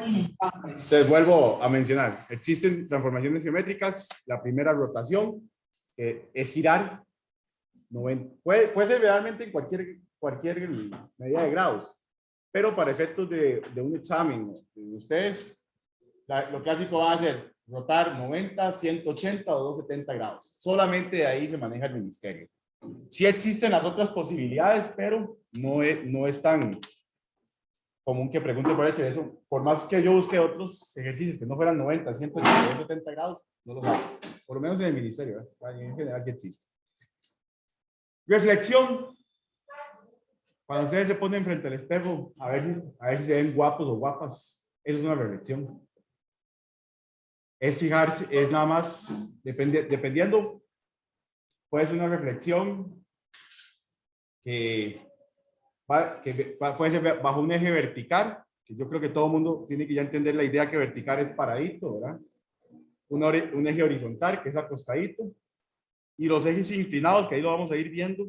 Entonces vuelvo a mencionar, existen transformaciones geométricas. La primera, rotación, es girar. Puede ser realmente en cualquier medida de grados, pero para efectos de un examen de ustedes, lo clásico va a ser rotar 90, 180 o 270 grados. Solamente de ahí se maneja el ministerio. Sí existen las otras posibilidades, pero no es tan común que pregunte por hecho de eso. Por más que yo busque otros ejercicios que no fueran 90, 180, 270 grados, no los hay. Por lo menos en el ministerio, en general sí existe. Reflexión. Cuando ustedes se ponen frente al espejo, a ver si se ven guapos o guapas, eso es una reflexión. Es fijarse, es nada más, dependiendo, puede ser una reflexión que puede ser bajo un eje vertical, que yo creo que todo el mundo tiene que ya entender la idea que vertical es paradito, ¿verdad? Un eje horizontal, que es acostadito, y los ejes inclinados, que ahí lo vamos a ir viendo,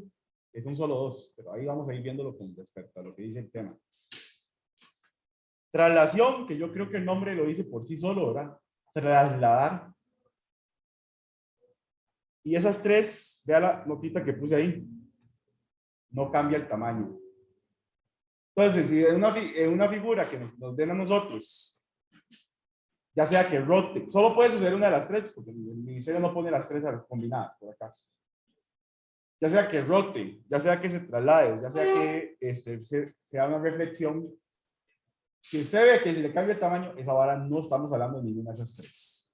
que son solo dos, pero ahí vamos a ir viéndolo con respecto a lo que dice el tema. Traslación, que yo creo que el nombre lo dice por sí solo, ¿verdad? Trasladar. Y esas tres, vea la notita que puse ahí, no cambia el tamaño. Entonces, si en una figura que nos den a nosotros, ya sea que rote, solo puede suceder una de las tres, porque el ministerio no pone las tres combinadas, por acaso. Ya sea que rote, ya sea que se traslade, ya sea que sea una reflexión. Si usted ve que se le cambia el tamaño, esa vara no estamos hablando de ninguna de esas tres.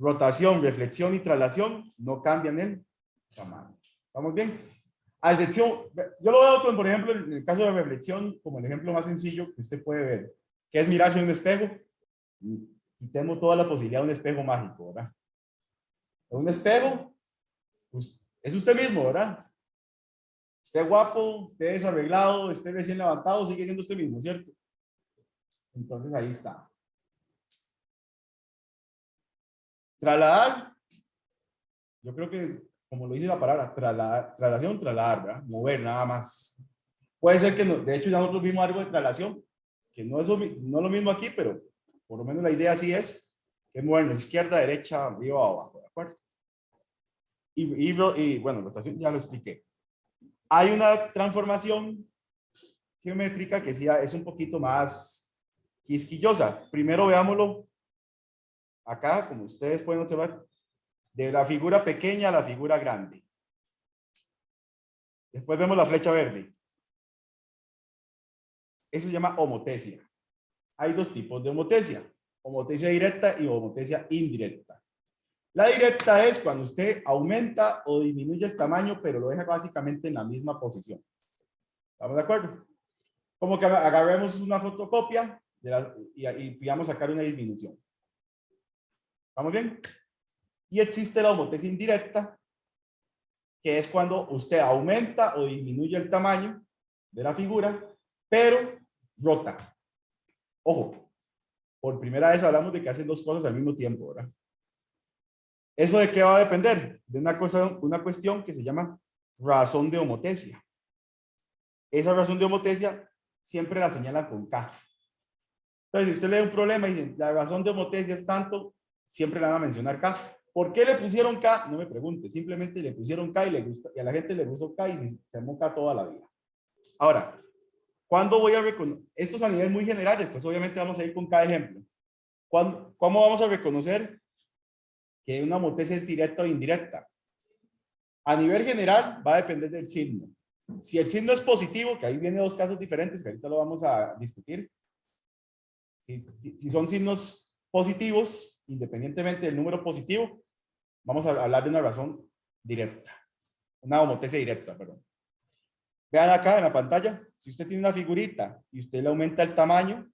Rotación, reflexión y traslación no cambian el tamaño. ¿Estamos bien? A excepción, yo lo veo, por ejemplo, en el caso de reflexión, como el ejemplo más sencillo que usted puede ver, que es mirarse en un espejo. Quitemos toda la posibilidad de un espejo mágico, ¿verdad? Un espejo, pues, es usted mismo, ¿verdad? Esté guapo, esté desarreglado, esté recién levantado, sigue siendo usted mismo, ¿cierto? Entonces ahí está. Trasladar, yo creo que, como lo dice la palabra, traslación, trasladar, ¿verdad? Mover nada más. Puede ser que, no, de hecho, ya nosotros vimos algo de traslación, que no es lo mismo aquí, pero por lo menos la idea sí es que movernos izquierda, derecha, arriba o abajo, ¿de acuerdo? Y bueno, rotación ya lo expliqué. Hay una transformación geométrica que sí es un poquito más quisquillosa. Primero veámoslo acá, como ustedes pueden observar, de la figura pequeña a la figura grande. Después vemos la flecha verde. Eso se llama homotesia. Hay dos tipos de homotesia: homotesia directa y homotesia indirecta. La directa es cuando usted aumenta o disminuye el tamaño, pero lo deja básicamente en la misma posición. ¿Estamos de acuerdo? Como que agarremos una fotocopia y pidamos sacar una disminución. ¿Estamos bien? Y existe la homotesia indirecta, que es cuando usted aumenta o disminuye el tamaño de la figura, pero rota. Ojo, por primera vez hablamos de que hacen dos cosas al mismo tiempo, ¿verdad? ¿Eso de qué va a depender? De una cuestión que se llama razón de homotesia. Esa razón de homotesia siempre la señalan con K. Entonces, si usted lee un problema y dice, la razón de homotesia es tanto, siempre le van a mencionar K. ¿Por qué le pusieron K? No me pregunte, simplemente le pusieron K y a la gente le puso K y se llamó K toda la vida. Ahora, ¿cuándo voy a reconocer? Esto es a nivel muy general, pues obviamente vamos a ir con cada ejemplo. ¿Cómo vamos a reconocer que una homotesia es directa o indirecta? A nivel general va a depender del signo. Si el signo es positivo, que ahí viene dos casos diferentes, que ahorita lo vamos a discutir. Si son signos positivos, independientemente del número positivo, vamos a hablar de una razón directa. Una homotesia directa, perdón. Vean acá en la pantalla, si usted tiene una figurita y usted le aumenta el tamaño,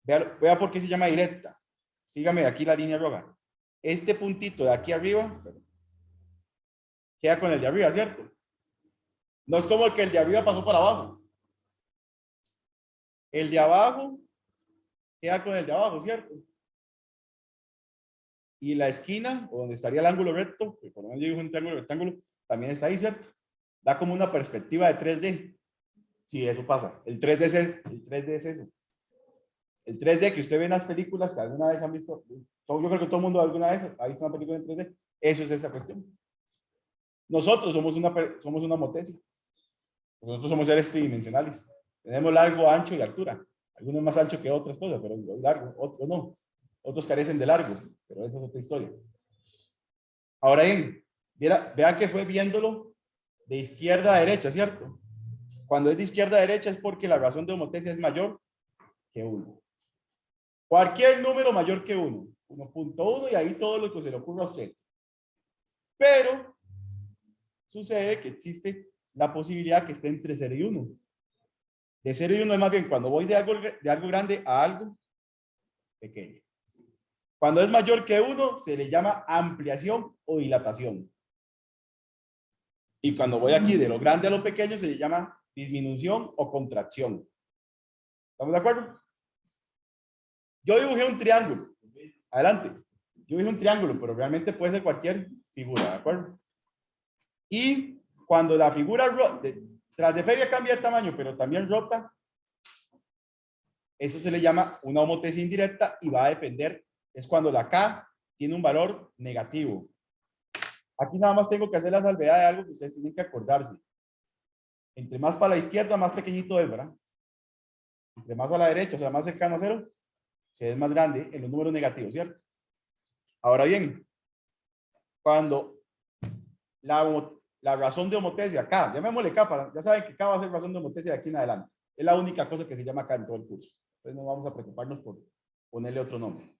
vea por qué se llama directa. Sígame de aquí la línea roja. Este puntito de aquí arriba queda con el de arriba, ¿cierto? No es como el que el de arriba pasó para abajo. El de abajo queda con el de abajo, ¿cierto? Y la esquina, o donde estaría el ángulo recto, que por lo menos yo digo un triángulo rectángulo, también está ahí, ¿cierto? Da como una perspectiva de 3D. Sí, eso pasa. El 3D es eso. El 3D que usted ve en las películas que alguna vez han visto, yo creo que todo el mundo alguna vez ha visto una película en 3D, eso es esa cuestión. Nosotros somos una motesia. Nosotros somos seres tridimensionales. Tenemos largo, ancho y altura. Algunos más ancho que otras cosas, pero largo, otros no. Otros carecen de largo, pero esa es otra historia. Ahora bien, vean que fue viéndolo de izquierda a derecha, ¿cierto? Cuando es de izquierda a derecha es porque la razón de homotesia es mayor que 1. Cualquier número mayor que 1. 1.1 y ahí todo lo que se le ocurra a usted. Pero sucede que existe la posibilidad que esté entre 0 y 1. De 0 y 1 es más bien cuando voy de algo grande a algo pequeño. Cuando es mayor que 1 se le llama ampliación o dilatación. Y cuando voy aquí de lo grande a lo pequeño se le llama disminución o contracción. ¿Estamos de acuerdo? Yo dibujé un triángulo. Adelante. Yo dibujé un triángulo, pero realmente puede ser cualquier figura, ¿de acuerdo? Y cuando la figura tras de feria cambia de tamaño, pero también rota, eso se le llama una homotesia indirecta y va a depender, es cuando la K tiene un valor negativo. Aquí nada más tengo que hacer la salvedad de algo que ustedes tienen que acordarse. Entre más para la izquierda, más pequeñito es, ¿verdad? Entre más a la derecha, o sea, más cercano a 0, se es más grande en los números negativos, ¿cierto? Ahora bien, cuando la razón de homotesia, K, llamémosle K, ya saben que K va a ser razón de homotesia de aquí en adelante. Es la única cosa que se llama K en todo el curso. Entonces no vamos a preocuparnos por ponerle otro nombre.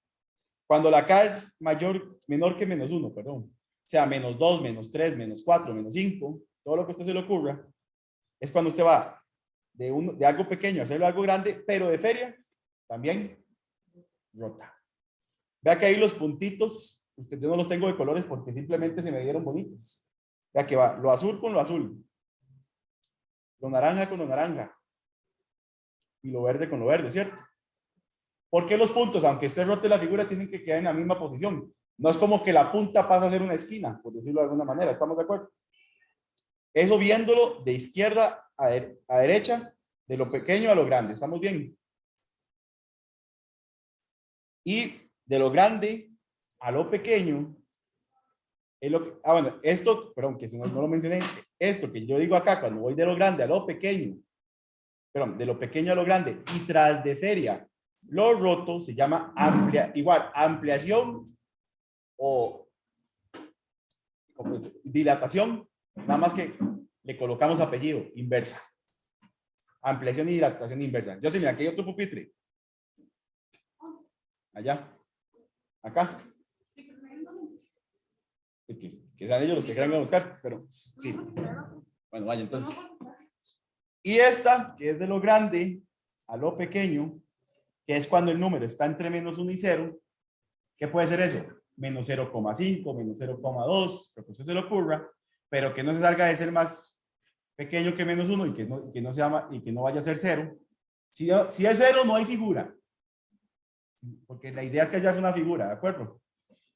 Cuando la K es menor que menos 1, perdón, o sea, menos 2, menos 3, menos 4, menos 5, todo lo que a usted se le ocurra, es cuando usted va de algo pequeño a hacerlo algo grande, pero de feria también rota. Vea que ahí los puntitos, yo no los tengo de colores porque simplemente se me dieron bonitos. Vea que va lo azul con lo azul, lo naranja con lo naranja y lo verde con lo verde, ¿cierto? Porque los puntos, aunque esté rote la figura, tienen que quedar en la misma posición. No es como que la punta pasa a ser una esquina, por decirlo de alguna manera. ¿Estamos de acuerdo? Eso viéndolo de izquierda a derecha, de lo pequeño a lo grande. ¿Estamos bien? Y de lo grande a lo pequeño, es lo que, bueno, esto, perdón, que si no lo mencioné, esto que yo digo acá, cuando voy de lo grande a lo pequeño, perdón, de lo pequeño a lo grande, y tras de feria, lo roto se llama ampliación o dilatación, nada más que le colocamos apellido, inversa. Ampliación y dilatación inversa. Yo sé, mira, aquí hay otro pupitre. Allá. Acá. Que sean ellos los que quieran buscar, pero sí. Bueno, vaya entonces. Y esta, que es de lo grande a lo pequeño, que es cuando el número está entre menos 1 y 0, ¿qué puede ser eso? Menos 0,5, menos 0,2, lo que a usted se le ocurra, pero que no se salga de ser más pequeño que menos 1 y que no vaya a ser 0. Si es 0, no hay figura. Porque la idea es que haya una figura, ¿de acuerdo?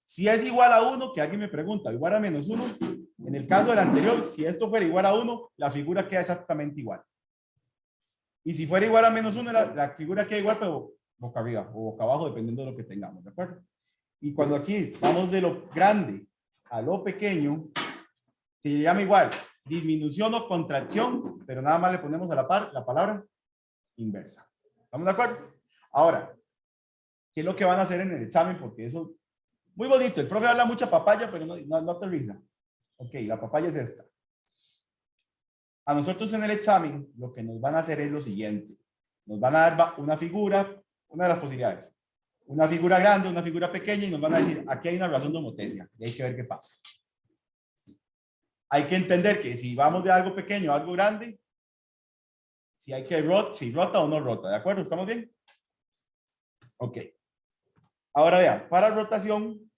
Si es igual a 1, que alguien me pregunta, igual a menos 1, en el caso del anterior, si esto fuera igual a 1, la figura queda exactamente igual. Y si fuera igual a menos 1, la figura queda igual, pero boca arriba o boca abajo, dependiendo de lo que tengamos, ¿de acuerdo? Y cuando aquí vamos de lo grande a lo pequeño, se llama igual disminución o contracción, pero nada más le ponemos a la par la palabra inversa. ¿Estamos de acuerdo? Ahora, ¿qué es lo que van a hacer en el examen? Porque eso, muy bonito, el profe habla mucha papaya, pero no aterriza. Ok, la papaya es esta. A nosotros en el examen, lo que nos van a hacer es lo siguiente. Nos van a dar una figura, una de las posibilidades. Una figura grande, una figura pequeña, y nos van a decir, aquí hay una razón de homotesia, y hay que ver qué pasa. Hay que entender que si vamos de algo pequeño a algo grande, si rota o no rota, ¿de acuerdo? ¿Estamos bien? Ok. Ahora vean, para rotación,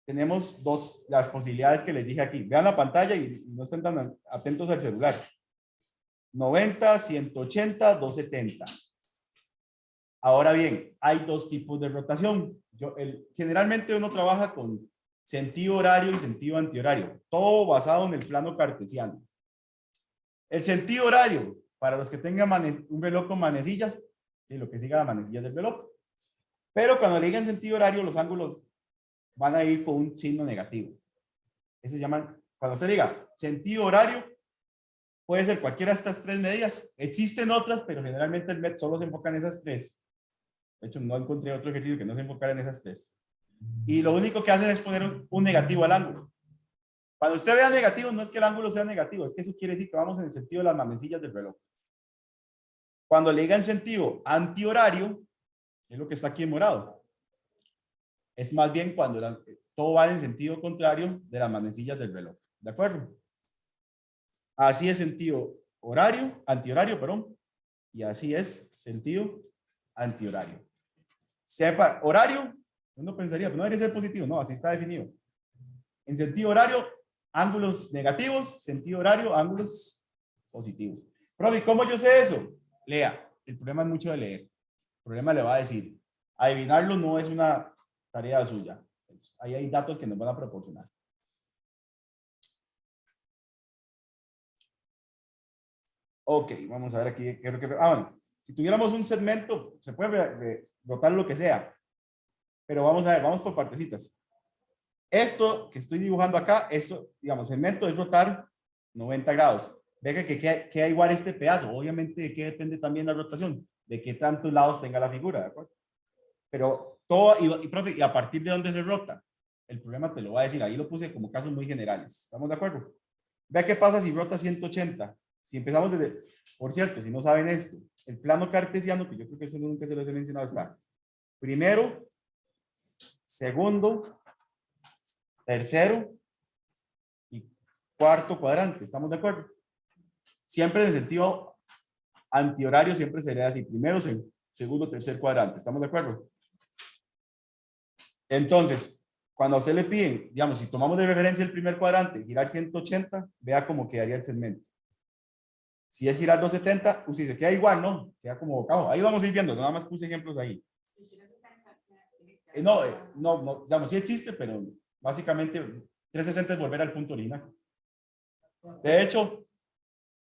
tenemos las posibilidades que les dije aquí. Vean la pantalla y no estén tan atentos al celular. 90, 180, 270. Ahora bien, hay dos tipos de rotación. Generalmente uno trabaja con sentido horario y sentido antihorario, todo basado en el plano cartesiano. El sentido horario, para los que tengan un reloj con manecillas, y lo que siga las manecillas del reloj. Pero cuando le digan sentido horario, los ángulos van a ir con un signo negativo. Eso se llama, cuando usted diga sentido horario, puede ser cualquiera de estas tres medidas. Existen otras, pero generalmente el MET solo se enfoca en esas tres. De hecho, no encontré otro ejercicio que no se enfocara en esas tres. Y lo único que hacen es poner un negativo al ángulo. Cuando usted vea negativo, no es que el ángulo sea negativo, es que eso quiere decir que vamos en el sentido de las manecillas del reloj. Cuando le digan sentido antihorario, es lo que está aquí en morado. Es más bien cuando todo va en el sentido contrario de las manecillas del reloj. ¿De acuerdo? Así es sentido horario, antihorario, perdón. Y así es sentido antihorario. Sepa, horario, uno pensaría, pero no debería ser positivo, no, así está definido. En sentido horario, ángulos negativos, sentido horario, ángulos positivos. Profe, ¿cómo yo sé eso? Lea, el problema es mucho de leer. El problema le va a decir, adivinarlo no es una tarea suya. Ahí hay datos que nos van a proporcionar. Ok, vamos a ver aquí. Bueno, si tuviéramos un segmento, se puede rotar lo que sea. Pero vamos a ver, vamos por partecitas. Esto que estoy dibujando acá, esto, digamos, segmento es rotar 90 grados. Ve que queda igual este pedazo. Obviamente, ¿de qué depende también la rotación? De qué tantos lados tenga la figura, ¿de acuerdo? Pero todo, profe, ¿y a partir de dónde se rota? El problema te lo voy a decir. Ahí lo puse como casos muy generales. ¿Estamos de acuerdo? Ve qué pasa si rota 180. Si empezamos desde, por cierto, si no saben esto, el plano cartesiano, que yo creo que eso nunca se los he mencionado, está primero, segundo, tercero y cuarto cuadrante. ¿Estamos de acuerdo? Siempre en el sentido antihorario, siempre sería así. Primero, segundo, tercer cuadrante. ¿Estamos de acuerdo? Entonces, cuando a usted le piden, digamos, si tomamos de referencia el primer cuadrante, girar 180, vea cómo quedaría el segmento. Si es girar 270, pues si se queda igual, ¿no? Queda como bocado. Ahí vamos a ir viendo, nada más puse ejemplos ahí. No, digamos, sí existe, pero básicamente 360 es volver al punto original. De hecho,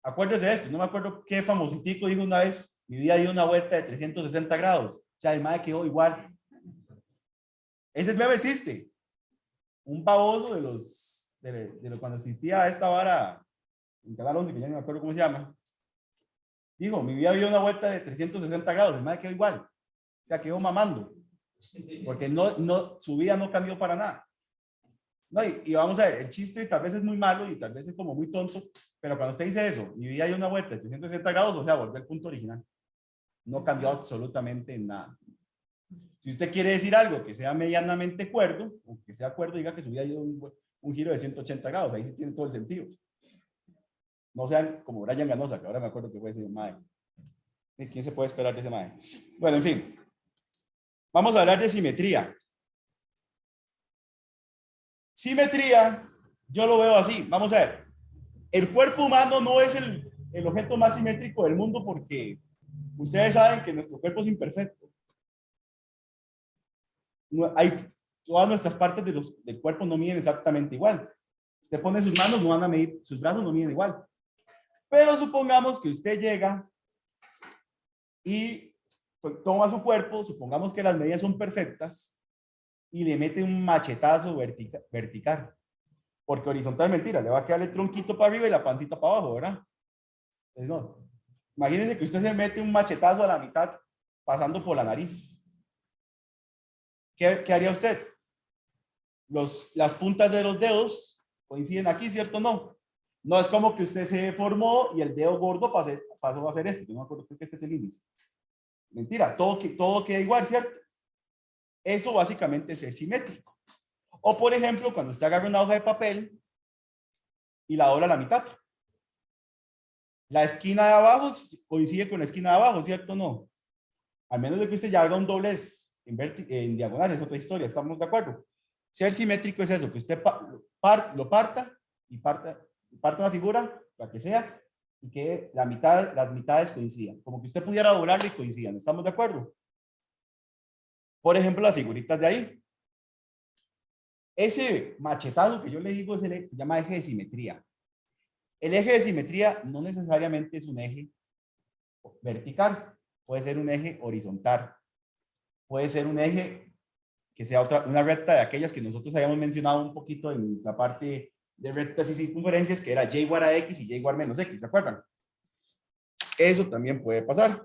acuérdese de esto, no me acuerdo qué famositico dijo una vez, mi vida dio una vuelta de 360 grados. O sea, el mae quedó igual. Ese meme existe. Un baboso de los cuando existía esta vara en Canal 11, que ya no me acuerdo cómo se llama. Dijo, mi vida dio una vuelta de 360 grados, el mae quedó igual. O sea, quedó mamando. Porque su vida no cambió para nada. No, y vamos a ver, el chiste tal vez es muy malo y tal vez es como muy tonto, pero cuando usted dice eso, mi vida dio una vuelta de 360 grados, o sea, volvió al punto original. No cambió absolutamente nada. Si usted quiere decir algo que sea medianamente cuerdo, o que sea cuerdo, diga que su vida dio un giro de 180 grados, ahí sí tiene todo el sentido. No sean como Brian Ganosa, que ahora me acuerdo que fue ese mae. ¿Quién se puede esperar de ese mae? Bueno, en fin. Vamos a hablar de simetría. Simetría, yo lo veo así. Vamos a ver. El cuerpo humano no es el objeto más simétrico del mundo porque ustedes saben que nuestro cuerpo es imperfecto. Todas nuestras partes del cuerpo no miden exactamente igual. Usted pone sus manos, no van a medir, sus brazos no miden igual. Pero supongamos que usted llega y toma su cuerpo, supongamos que las medidas son perfectas y le mete un machetazo vertical. Porque horizontal es mentira, le va a quedar el tronquito para arriba y la pancita para abajo, ¿verdad? Entonces, no. Imagínense que usted se mete un machetazo a la mitad pasando por la nariz. ¿Qué haría usted? Las puntas de los dedos coinciden aquí, ¿cierto o no? No es como que usted se formó y el dedo gordo pasó a ser este. Yo no me acuerdo, creo que este es el índice. Mentira, todo queda igual, ¿cierto? Eso básicamente es ser simétrico. O por ejemplo, cuando usted agarra una hoja de papel y la dobla a la mitad. La esquina de abajo coincide con la esquina de abajo, ¿cierto o no? Al menos de que usted ya haga un doblez en diagonal, es otra historia, ¿estamos de acuerdo? Ser simétrico es eso, que usted lo parta una figura, la que sea, y que las mitades coincidan. Como que usted pudiera doblarlo y coincidan, ¿estamos de acuerdo? Por ejemplo, las figuritas de ahí. Ese machetazo que yo le digo se llama eje de simetría. El eje de simetría no necesariamente es un eje vertical. puede ser un eje horizontal, puede ser un eje que sea una recta de aquellas que nosotros habíamos mencionado un poquito en la parte de rectas y circunferencias, que era y igual a x y y igual menos x, ¿se acuerdan? Eso también puede pasar.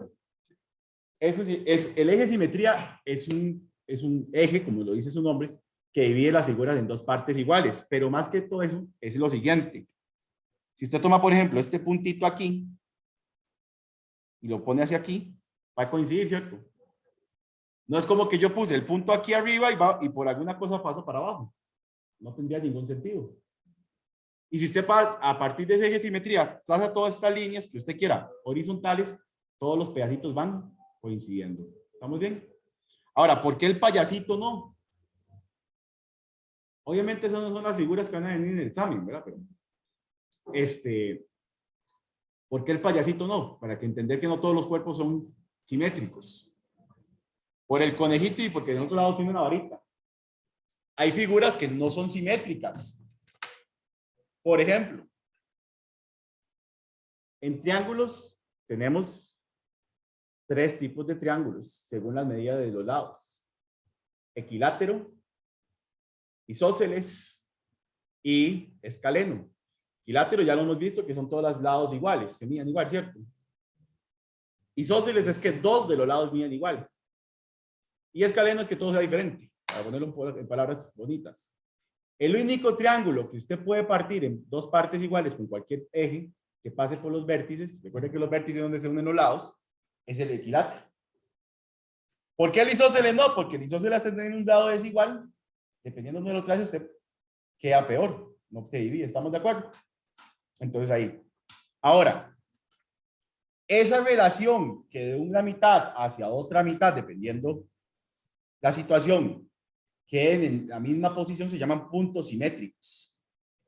Eso sí, el eje de simetría es un eje, como lo dice su nombre, que divide las figuras en dos partes iguales, pero más que todo eso es lo siguiente. Si usted toma, por ejemplo, este puntito aquí y lo pone hacia aquí, va a coincidir, ¿cierto? No es como que yo puse el punto aquí arriba y por alguna cosa pasa para abajo. No tendría ningún sentido. Y si usted a partir de ese eje de simetría traza todas estas líneas que usted quiera, horizontales, todos los pedacitos van coincidiendo. ¿Estamos bien? Ahora, ¿por qué el payasito no? Obviamente esas no son las figuras que van a venir en el examen, ¿verdad? Pero, ¿por qué el payasito no? Para que entender que no todos los cuerpos son simétricos. Por el conejito y porque del otro lado tiene una varita. Hay figuras que no son simétricas. Por ejemplo, en triángulos tenemos 3 tipos de triángulos según las medidas de los lados: equilátero, isósceles y escaleno. Equilátero ya lo hemos visto que son todos los lados iguales, que miden igual, ¿cierto? Isósceles es que 2 de los lados miden igual. Y escaleno es que todo sea diferente, para ponerlo en palabras bonitas. El único triángulo que usted puede partir en 2 partes iguales con cualquier eje que pase por los vértices, recuerde que los vértices donde se unen los lados, es el equilátero. ¿Por qué el isósceles no? Porque el isósceles en un lado desigual, dependiendo de lo que hace usted, queda peor, no se divide, ¿estamos de acuerdo? Entonces ahí. Ahora, esa relación que de una mitad hacia otra mitad, dependiendo la situación, queden en la misma posición, se llaman puntos simétricos.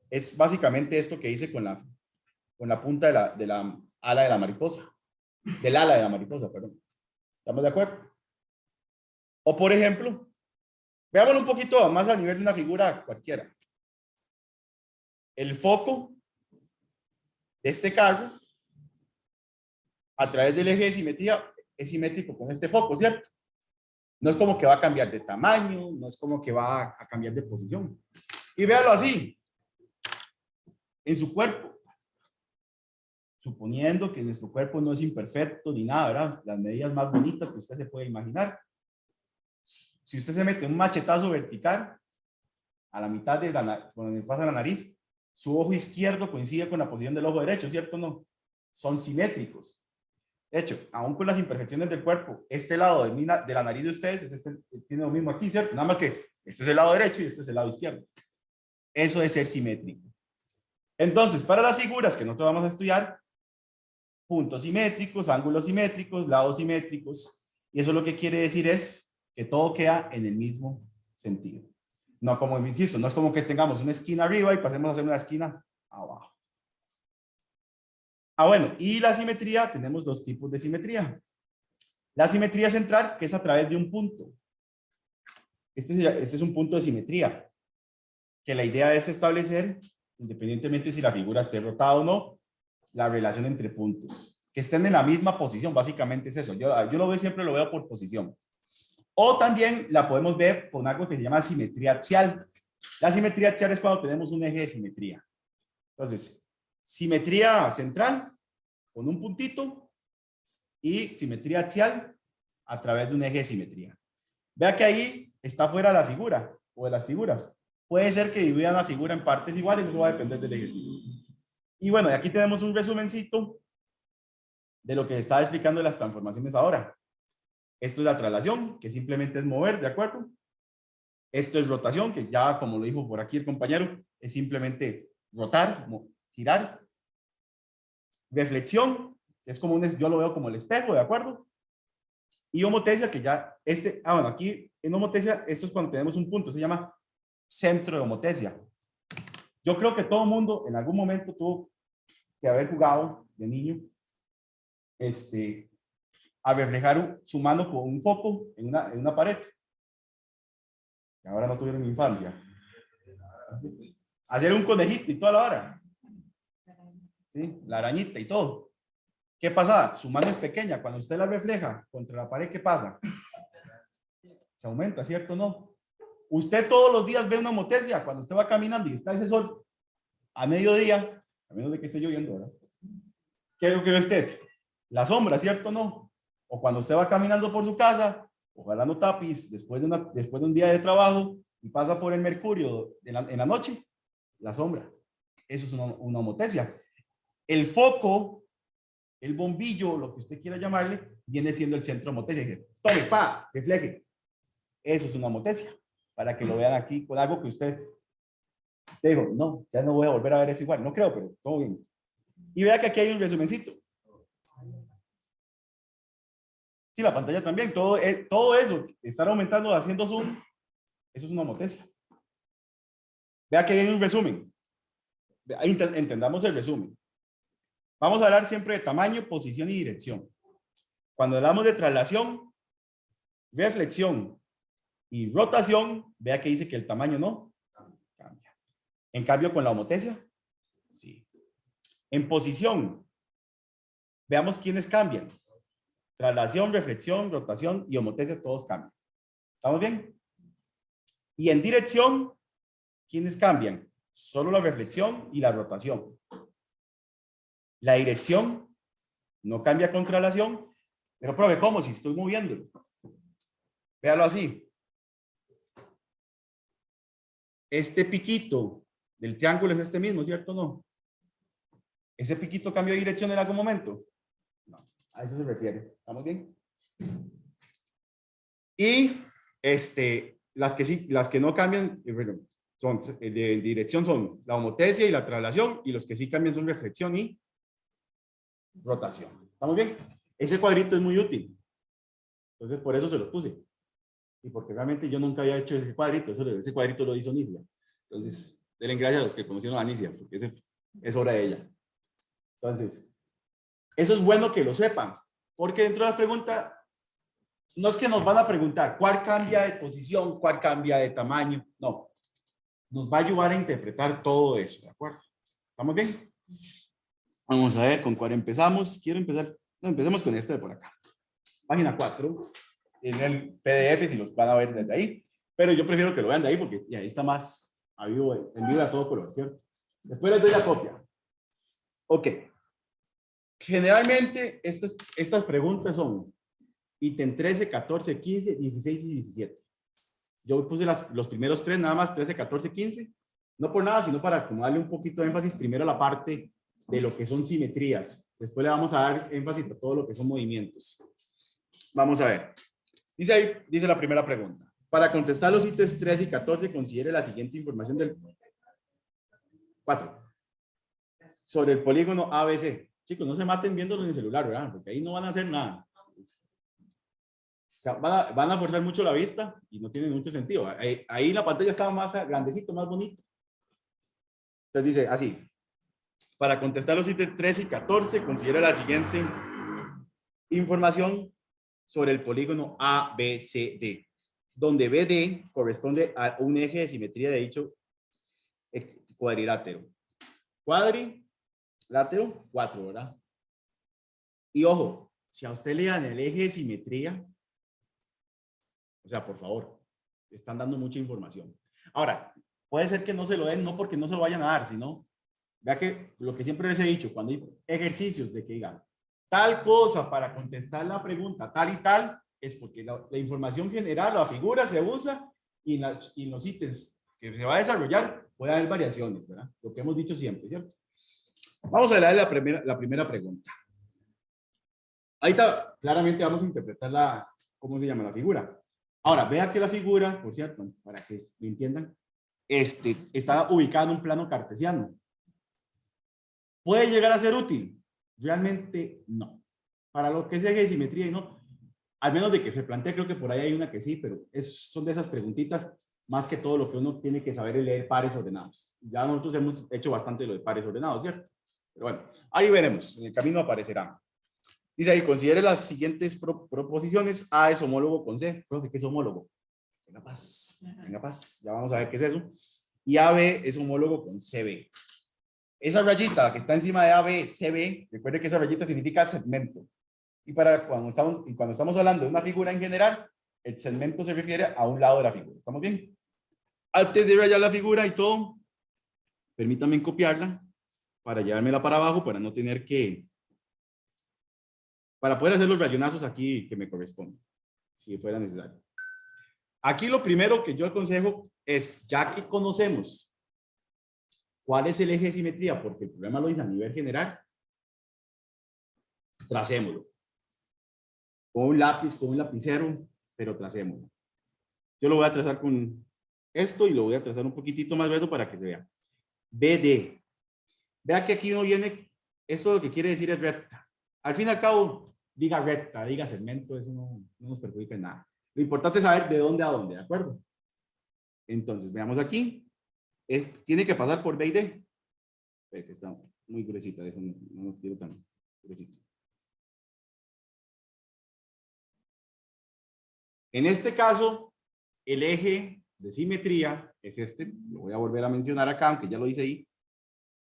Es básicamente esto que hice con la punta de la ala de la mariposa. Del ala de la mariposa, perdón. ¿Estamos de acuerdo? O por ejemplo, veámoslo un poquito más a nivel de una figura cualquiera. El foco de este carro, a través del eje de simetría, es simétrico con este foco, ¿cierto? No es como que va a cambiar de tamaño, no es como que va a cambiar de posición. Y véalo así, en su cuerpo. Suponiendo que nuestro cuerpo no es imperfecto ni nada, ¿verdad? Las medidas más bonitas que usted se puede imaginar. Si usted se mete un machetazo vertical a la mitad de donde pasa la nariz, su ojo izquierdo coincide con la posición del ojo derecho, ¿cierto o no? Son simétricos. De hecho, aún con las imperfecciones del cuerpo, este lado de la nariz de ustedes tiene lo mismo aquí, ¿cierto? Nada más que este es el lado derecho y este es el lado izquierdo. Eso es ser simétrico. Entonces, para las figuras que nosotros vamos a estudiar, puntos simétricos, ángulos simétricos, lados simétricos, y eso lo que quiere decir es que todo queda en el mismo sentido. No como, insisto, no es como que tengamos una esquina arriba y pasemos a hacer una esquina abajo. Bueno, y la simetría, tenemos 2 tipos de simetría. La simetría central, que es a través de un punto. Este es un punto de simetría, que la idea es establecer, independientemente si la figura esté rotada o no, la relación entre puntos, que estén en la misma posición, básicamente es eso. Yo lo veo, siempre lo veo por posición. O también la podemos ver con algo que se llama simetría axial. La simetría axial es cuando tenemos un eje de simetría. Entonces, simetría central con un puntito y simetría axial a través de un eje de simetría. Vea que ahí está fuera la figura o de las figuras. Puede ser que dividan la figura en partes iguales, eso va a depender del ejercicio. Y bueno, aquí tenemos un resumencito de lo que estaba explicando de las transformaciones ahora. Esto es la traslación, que simplemente es mover, ¿de acuerdo? Esto es rotación, que ya como lo dijo por aquí el compañero, es simplemente rotar, girar. Reflexión, que es como yo lo veo como el espejo, ¿de acuerdo? Y homotesia, que ya bueno, aquí en homotesia, esto es cuando tenemos un punto, se llama centro de homotesia. Yo creo que todo el mundo en algún momento tuvo que haber jugado de niño a reflejar su mano con un foco en una pared. Que ahora no tuvieron infancia. Hacer un conejito y toda la hora. ¿Sí? La arañita y todo. ¿Qué pasa? Su mano es pequeña. Cuando usted la refleja contra la pared, ¿qué pasa? Se aumenta, ¿cierto o no? Usted todos los días ve una homotesia cuando usted va caminando y está ese sol a mediodía, a menos de que esté lloviendo, ¿verdad? ¿Qué es lo que ve usted? La sombra, ¿cierto o no? O cuando usted va caminando por su casa, ojalá no tapiz, después de un día de trabajo y pasa por el mercurio en la noche, la sombra. Eso es una homotesia. El foco, el bombillo, lo que usted quiera llamarle, viene siendo el centro homotesia. Dice, tome, pa, refleje. Eso es una homotesia. Para que lo vean aquí con algo que usted dijo, no, ya no voy a volver a ver eso igual. No creo, pero todo bien. Y vea que aquí hay un resumencito. Sí, la pantalla también. Todo eso, estar aumentando, haciendo zoom, eso es una homotesia. Vea que hay un resumen. Entendamos el resumen. Vamos a hablar siempre de tamaño, posición y dirección. Cuando hablamos de traslación, reflexión y rotación, vea que dice que el tamaño no cambia. En cambio, con la homotesia, sí. En posición, veamos quiénes cambian. Traslación, reflexión, rotación y homotesia, todos cambian. ¿Estamos bien? Y en dirección, ¿quiénes cambian? Solo la reflexión y la rotación. La dirección no cambia con traslación, pero profe, ¿cómo? Si estoy moviendo. Véalo así. Este piquito del triángulo es este mismo, ¿cierto o no? ¿Ese piquito cambió de dirección en algún momento? No, a eso se refiere. ¿Estamos bien? Y las que sí, las que no cambian, son de dirección son la homotesia y la traslación, y los que sí cambian son reflexión y rotación. ¿Estamos bien? Ese cuadrito es muy útil. Entonces, por eso se los puse. Y porque realmente yo nunca había hecho ese cuadrito. Ese cuadrito lo hizo Nicia. Entonces, denle gracias a los que conocieron a Nicia, porque ese es obra de ella. Entonces, eso es bueno que lo sepan, porque dentro de las preguntas, no es que nos van a preguntar cuál cambia de posición, cuál cambia de tamaño, no. Nos va a ayudar a interpretar todo eso, ¿de acuerdo? ¿Estamos bien? Vamos a ver con cuál empezamos. Quiero empezar, no, empecemos con este de por acá. Página 4, en el PDF, si los van a ver desde ahí, pero yo prefiero que lo vean de ahí porque ahí está más a vivo, en vivo a todo color, ¿cierto? Después les doy la copia. Ok. Generalmente estas preguntas son ítem 13, 14, 15, 16 y 17. Yo puse los primeros tres, nada más 13, 14, 15. No por nada, sino para como darle un poquito de énfasis primero a la parte de lo que son simetrías. Después le vamos a dar énfasis a todo lo que son movimientos. Vamos a ver. Dice ahí, dice la primera pregunta. Para contestar los ítems 13 y 14, considere la siguiente información del 4. Sobre el polígono ABC. Chicos, no se maten viéndolo en el celular, ¿verdad? Porque ahí no van a hacer nada. O sea, van a forzar mucho la vista y no tiene mucho sentido. Ahí la pantalla estaba más grandecito, más bonito. Entonces dice así. Para contestar los ítems 13 y 14, considera la siguiente información sobre el polígono ABCD, donde BD corresponde a un eje de simetría de dicho cuadrilátero. Cuadrilátero 4, ¿verdad? Y ojo, si a usted le dan el eje de simetría, o sea, por favor, le están dando mucha información. Ahora, puede ser que no se lo den, no porque no se lo vayan a dar, sino, vea que lo que siempre les he dicho, cuando hay ejercicios de que digan tal cosa para contestar la pregunta, tal y tal, es porque la información general, la figura se usa y en los ítems que se va a desarrollar puede haber variaciones, ¿verdad? Lo que hemos dicho siempre, ¿cierto? Vamos a leer la primera pregunta. Ahí está, claramente vamos a interpretar ¿cómo se llama la figura? Ahora, vea que la figura, por cierto, para que lo entiendan, está ubicada en un plano cartesiano. ¿Puede llegar a ser útil? Realmente no. Para lo que es eje de simetría y no, al menos de que se plantee, creo que por ahí hay una que sí, pero son de esas preguntitas, más que todo lo que uno tiene que saber es leer pares ordenados. Ya nosotros hemos hecho bastante lo de pares ordenados, ¿cierto? Pero bueno, ahí veremos, en el camino aparecerán. Dice ahí, considere las siguientes proposiciones. A es homólogo con C. Profe, ¿qué es homólogo? Tenga paz, ya vamos a ver qué es eso. Y AB es homólogo con CB. esa rayita que está encima de AB, CB, recuerde que esa rayita significa segmento. Y cuando estamos hablando de una figura en general, el segmento se refiere a un lado de la figura. ¿Estamos bien? Antes de rayar la figura y todo, permítanme copiarla para llevármela para abajo, para no tener que... para poder hacer los rayonazos aquí que me corresponden, si fuera necesario. Aquí lo primero que yo aconsejo es, ya que conocemos cuál es el eje de simetría, porque el problema lo dice a nivel general, tracémoslo. Con un lápiz, con un lapicero, pero tracémoslo. Yo lo voy a trazar con esto y lo voy a trazar un poquitito más grueso para que se vea. BD. Vea que aquí no viene, esto lo que quiere decir es recta. Al fin y al cabo, diga recta, diga segmento, eso no nos perjudica en nada. Lo importante es saber de dónde a dónde, ¿de acuerdo? Entonces, veamos aquí. Tiene que pasar por B y D. Que está muy gruesita, eso no quiero tan gruesito. En este caso, el eje de simetría es este. Lo voy a volver a mencionar acá, aunque ya lo hice ahí.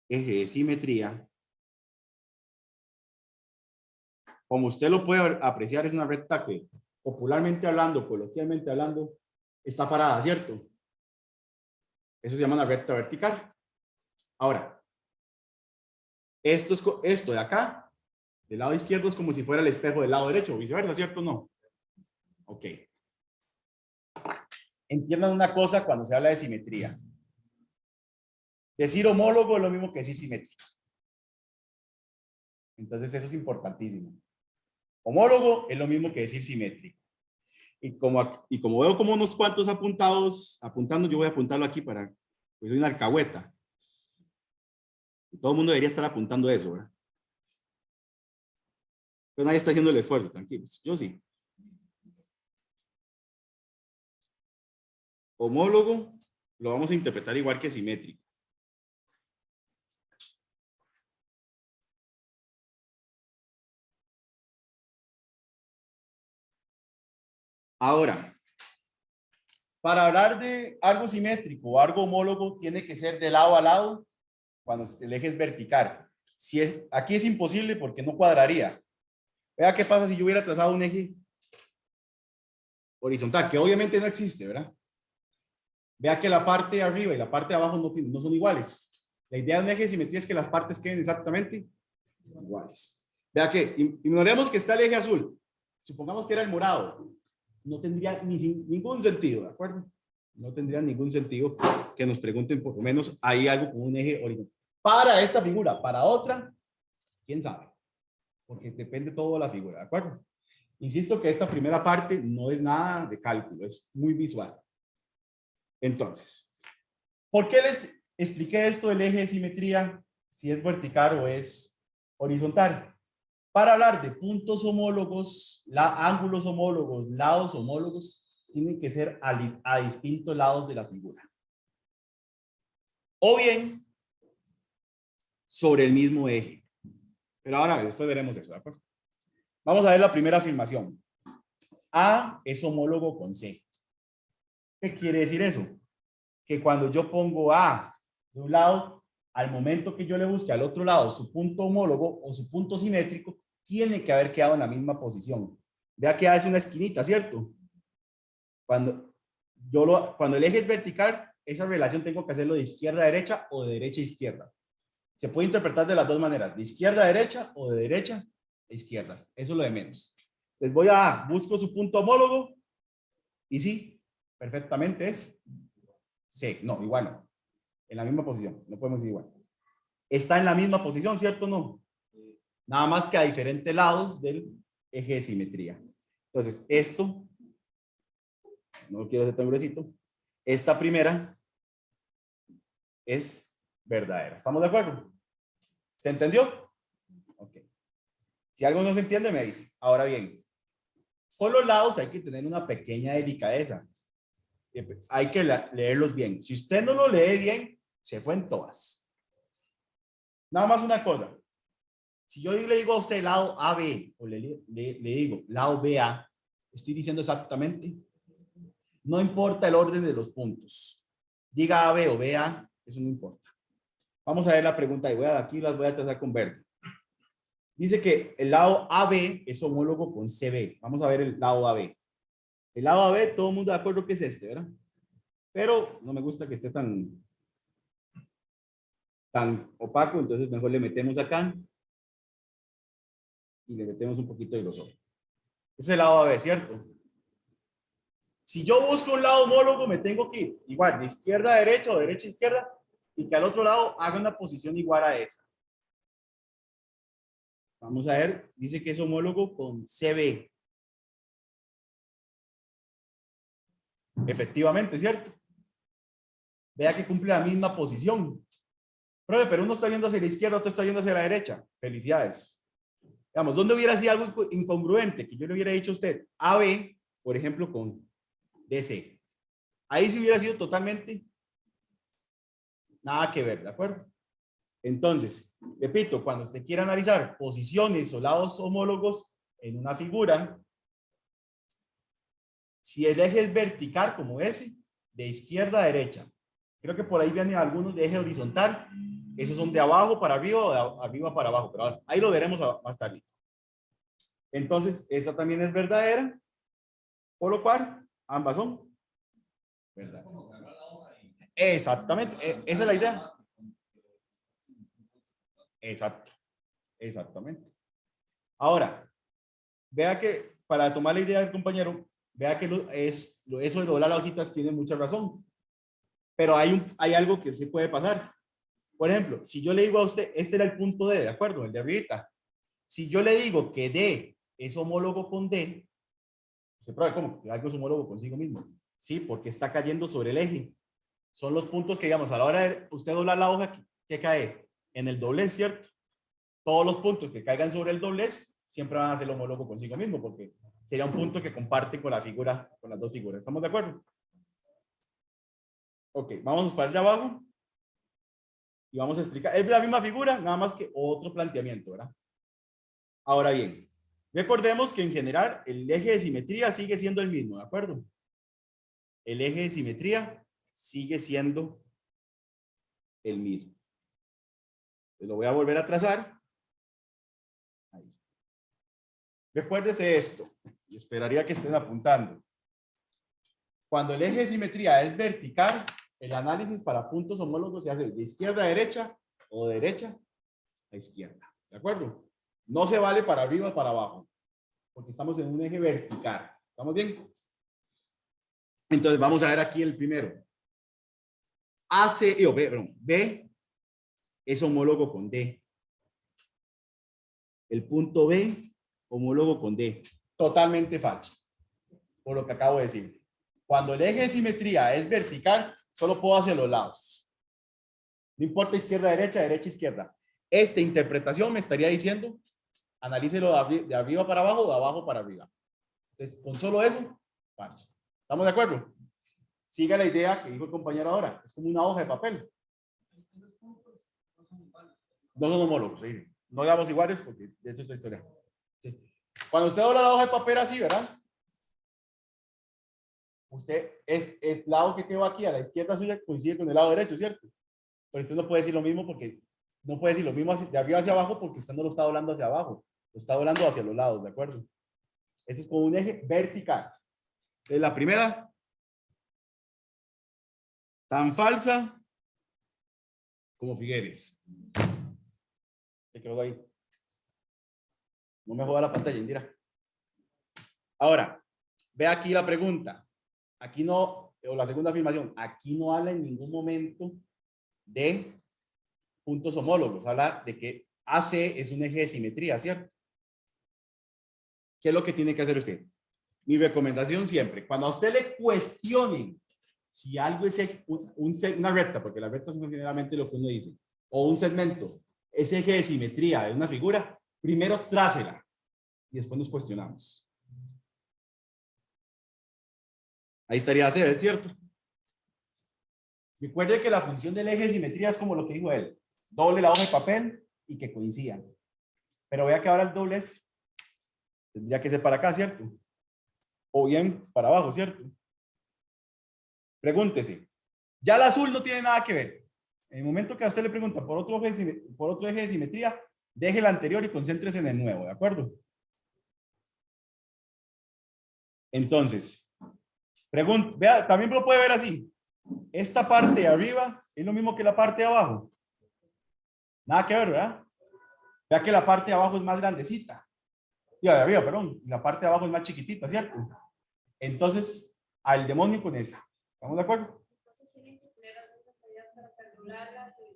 Eje de simetría. Como usted lo puede apreciar, es una recta que, popularmente hablando, coloquialmente hablando, está parada, ¿cierto? Eso se llama una recta vertical. Ahora, esto de acá, del lado izquierdo, es como si fuera el espejo del lado derecho, viceversa, ¿cierto o no? Ok. Entiendan una cosa cuando se habla de simetría. Decir homólogo es lo mismo que decir simétrico. Entonces eso es importantísimo. Homólogo es lo mismo que decir simétrico. Y como veo como unos cuantos apuntando, yo voy a apuntarlo aquí para, pues soy una alcahueta. Y todo el mundo debería estar apuntando eso, ¿verdad? Pero nadie está haciendo el esfuerzo, tranquilos. Yo sí. Homólogo lo vamos a interpretar igual que simétrico. Ahora, para hablar de algo simétrico o algo homólogo, tiene que ser de lado a lado cuando el eje es vertical. Aquí es imposible porque no cuadraría. Vea qué pasa si yo hubiera trazado un eje horizontal, que obviamente no existe, ¿verdad? Vea que la parte de arriba y la parte de abajo no son iguales. La idea de un eje de simetría es que las partes queden exactamente iguales. Vea que ignoremos que está el eje azul. Supongamos que era el morado. No tendría ningún sentido, ¿de acuerdo? No tendría ningún sentido que nos pregunten por lo menos hay algo con un eje horizontal. Para esta figura, para otra, quién sabe. Porque depende todo de la figura, ¿de acuerdo? Insisto que esta primera parte no es nada de cálculo, es muy visual. Entonces, ¿por qué les expliqué esto del eje de simetría? Si es vertical o es horizontal. Para hablar de puntos homólogos, ángulos homólogos, lados homólogos, tienen que ser a distintos lados de la figura. O bien, sobre el mismo eje. Pero ahora después veremos eso, ¿de acuerdo? Vamos a ver la primera afirmación. A es homólogo con C. ¿Qué quiere decir eso? Que cuando yo pongo A de un lado, al momento que yo le busque al otro lado su punto homólogo o su punto simétrico, tiene que haber quedado en la misma posición. Vea que A es una esquinita, ¿cierto? Cuando el eje es vertical, esa relación tengo que hacerlo de izquierda a derecha o de derecha a izquierda. Se puede interpretar de las dos maneras, de izquierda a derecha o de derecha a izquierda. Eso es lo de menos. Les voy a busco su punto homólogo y sí, perfectamente es C. No, igual no. En la misma posición, no podemos decir igual. Está en la misma posición, ¿cierto o no? Nada más que a diferentes lados del eje de simetría. Entonces, esto, no lo quiero hacer tan gruesito, esta primera es verdadera. ¿Estamos de acuerdo? ¿Se entendió? Ok. Si algo no se entiende, me dice. Ahora bien, por los lados hay que tener una pequeña delicadeza. Hay que leerlos bien. Si usted no lo lee bien, se fue en todas. Nada más una cosa. Si yo le digo a usted lado AB o le digo lado BA, estoy diciendo exactamente. No importa el orden de los puntos. Diga AB o BA, eso no importa. Vamos a ver la pregunta y aquí las voy a trazar con verde. Dice que el lado AB es homólogo con CB. Vamos a ver el lado AB. El lado AB, todo el mundo de acuerdo que es este, ¿verdad? Pero no me gusta que esté tan opaco, entonces mejor le metemos acá y le metemos un poquito de grosor. Ese es el lado AB, ¿cierto? Si yo busco un lado homólogo, me tengo que ir igual de izquierda a derecha o derecha a izquierda y que al otro lado haga una posición igual a esa. Vamos a ver, dice que es homólogo con CB. Efectivamente, ¿cierto? Vea que cumple la misma posición. Pero uno está viendo hacia la izquierda, otro está viendo hacia la derecha. Felicidades. Digamos, ¿dónde hubiera sido algo incongruente? Que yo le hubiera dicho a usted AB, por ejemplo, con DC. Ahí sí hubiera sido totalmente nada que ver, ¿de acuerdo? Entonces, repito, cuando usted quiera analizar posiciones o lados homólogos en una figura, si el eje es vertical como ese, de izquierda a derecha, creo que por ahí vienen algunos de eje horizontal, esos son de abajo para arriba o de arriba para abajo, pero ahí lo veremos más tarde. Entonces, esa también es verdadera, por lo cual ambas son verdad. Exactamente, esa es la idea. Exacto, exactamente. Ahora, vea que para tomar la idea del compañero, vea que eso de doblar las hojitas tiene mucha razón. Pero hay algo que se puede pasar. Por ejemplo, si yo le digo a usted, este era el punto D, ¿de acuerdo? El de arribita. Si yo le digo que D es homólogo con D, se prueba cómo que algo es homólogo consigo mismo. Sí, porque está cayendo sobre el eje. Son los puntos que, digamos, a la hora de usted doblar la hoja, ¿qué cae? En el doblez, ¿cierto? Todos los puntos que caigan sobre el doblez siempre van a ser homólogo consigo mismo, porque sería un punto que comparte con la figura, con las dos figuras. ¿Estamos de acuerdo? Ok, vamos para allá abajo y vamos a explicar. Es la misma figura, nada más que otro planteamiento, ¿verdad? Ahora bien, recordemos que en general el eje de simetría sigue siendo el mismo, ¿de acuerdo? El eje de simetría sigue siendo el mismo. Lo voy a volver a trazar. Ahí. Recuérdese esto, y esperaría que estén apuntando. Cuando el eje de simetría es vertical, el análisis para puntos homólogos se hace de izquierda a derecha o de derecha a izquierda. ¿De acuerdo? No se vale para arriba o para abajo, porque estamos en un eje vertical. ¿Estamos bien? Entonces vamos a ver aquí el primero. B es homólogo con D. El punto B, homólogo con D. Totalmente falso, por lo que acabo de decir. Cuando el eje de simetría es vertical, solo puedo hacia los lados. No importa izquierda, derecha, izquierda. Esta interpretación me estaría diciendo, analícelo de arriba para abajo o de abajo para arriba. Entonces, con solo eso, falso. ¿Estamos de acuerdo? Siga la idea que dijo el compañero ahora. Es como una hoja de papel. No son homólogos, ¿sí? No digamos iguales porque eso es la historia. Sí. Cuando usted dobla la hoja de papel así, ¿verdad? Usted, es lado que quedó aquí a la izquierda suya coincide con el lado derecho, ¿cierto? Pero usted no puede decir lo mismo porque no puede decir lo mismo de arriba hacia abajo porque usted no lo está doblando hacia abajo, lo está doblando hacia los lados, ¿de acuerdo? Eso es como un eje vertical. Entonces, la primera, tan falsa como Figueres. Se quedó ahí. No me joda la pantalla, Indira. Ahora, ve aquí la pregunta. Aquí no, o la segunda afirmación, aquí no habla en ningún momento de puntos homólogos. Habla de que AC es un eje de simetría, ¿cierto? ¿Qué es lo que tiene que hacer usted? Mi recomendación siempre, cuando a usted le cuestionen si algo es una recta, porque las rectas son generalmente lo que uno dice, o un segmento, ese eje de simetría de una figura, primero trácela y después nos cuestionamos. Ahí estaría C, ¿es cierto? Recuerde que la función del eje de simetría es como lo que dijo él, doble la hoja de papel y que coincidan. Pero vea que ahora el doblez tendría que ser para acá, ¿cierto? O bien para abajo, ¿cierto? Pregúntese. Ya el azul no tiene nada que ver. En el momento que a usted le pregunta por otro eje de simetría, deje el anterior y concéntrese en el nuevo, ¿de acuerdo? Entonces, vea, también lo puede ver así. Esta parte de arriba es lo mismo que la parte de abajo. Nada que ver, ¿verdad? Vea que la parte de abajo es más grandecita. Y de arriba, perdón. Y la parte de abajo es más chiquitita, ¿cierto? Entonces, al demonio con esa. ¿Estamos de acuerdo?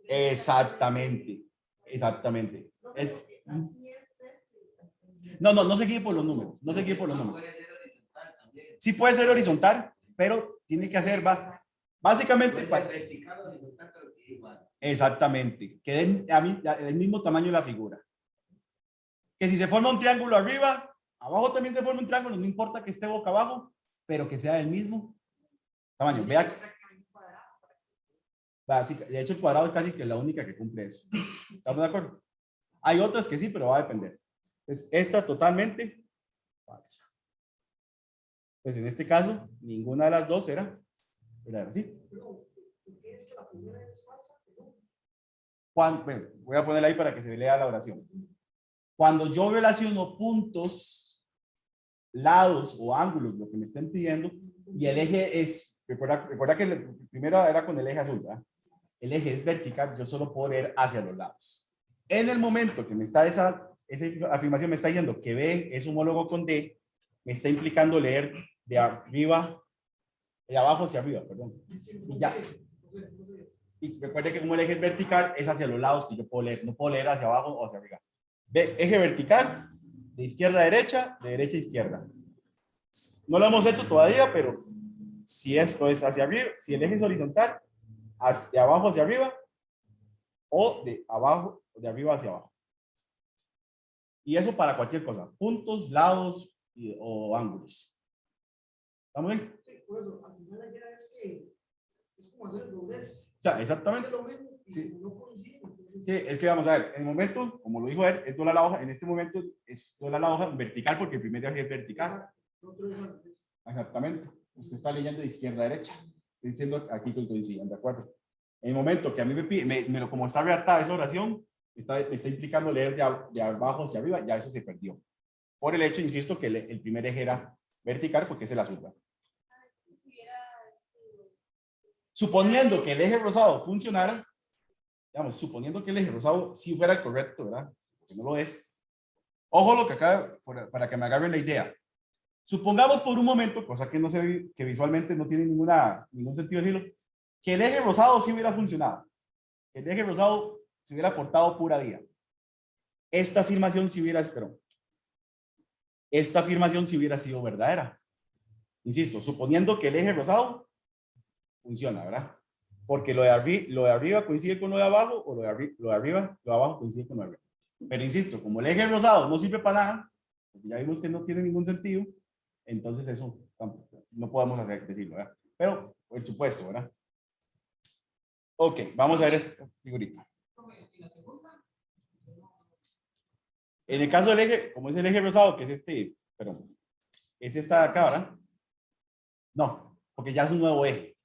Exactamente. Exactamente. No se guíe por los números. No se guíe por los números. Sí puede ser horizontal, pero tiene que hacer, básicamente. Exactamente. Que den el mismo tamaño de la figura. Que si se forma un triángulo arriba, abajo también se forma un triángulo, no importa que esté boca abajo, pero que sea del mismo tamaño. Vea, de hecho el cuadrado es casi que la única que cumple eso. ¿Estamos de acuerdo? Hay otras que sí, pero va a depender. Entonces, esta totalmente falsa. Pues en este caso, ninguna de las dos era así. Bueno, voy a ponerla ahí para que se lea la oración. Cuando yo relaciono puntos, lados o ángulos, lo que me estén pidiendo, y el eje es, recuerda que el primero era con el eje azul, ¿verdad? El eje es vertical, yo solo puedo leer hacia los lados. En el momento que me está esa afirmación me está diciendo que B es homólogo con D, me está implicando leer de arriba, de abajo hacia arriba, perdón. Y ya. Y recuerde que como el eje es vertical, es hacia los lados que yo puedo leer. No puedo leer hacia abajo o hacia arriba. Ve, eje vertical, de izquierda a derecha, de derecha a izquierda. No lo hemos hecho todavía, pero si esto es hacia arriba, si el eje es horizontal, de abajo hacia arriba, o de abajo, de arriba hacia abajo. Y eso para cualquier cosa, puntos, lados o ángulos. ¿Estamos bien? Sí, por eso, al final la idea es que es como hacer el progreso. O sea, exactamente. Sí. Sí, es que vamos a ver, en el momento, como lo dijo él, es toda la hoja, en este momento es toda la hoja vertical porque el primer eje es vertical. Exactamente. Usted está leyendo de izquierda a derecha. Estoy diciendo aquí que coincidan, ¿de acuerdo? En el momento que a mí me pide, como está redactada esa oración, me está implicando leer de abajo hacia arriba, ya eso se perdió. Por el hecho, insisto, que el primer eje era vertical porque es el azul. Suponiendo que el eje rosado funcionara, digamos, suponiendo que el eje rosado sí fuera el correcto, ¿verdad? Que no lo es. Ojo lo que acaba, para que me agarren la idea. Supongamos por un momento, cosa que no se que visualmente no tiene ningún sentido decirlo, que el eje rosado sí hubiera funcionado. Que el eje rosado se hubiera aportado pura vida. Esta afirmación sí hubiera sido verdadera. Insisto, suponiendo que el eje rosado funciona, ¿verdad? Porque lo de arriba coincide con lo de abajo, o lo de abajo coincide con lo de arriba. Pero insisto, como el eje rosado no sirve para nada, porque ya vimos que no tiene ningún sentido, entonces eso no podemos decirlo, ¿verdad? Pero el supuesto, ¿verdad? Ok, vamos a ver esta figurita. En el caso del eje, como es el eje rosado, que es es esta de acá, ¿verdad? No, porque ya es un nuevo eje.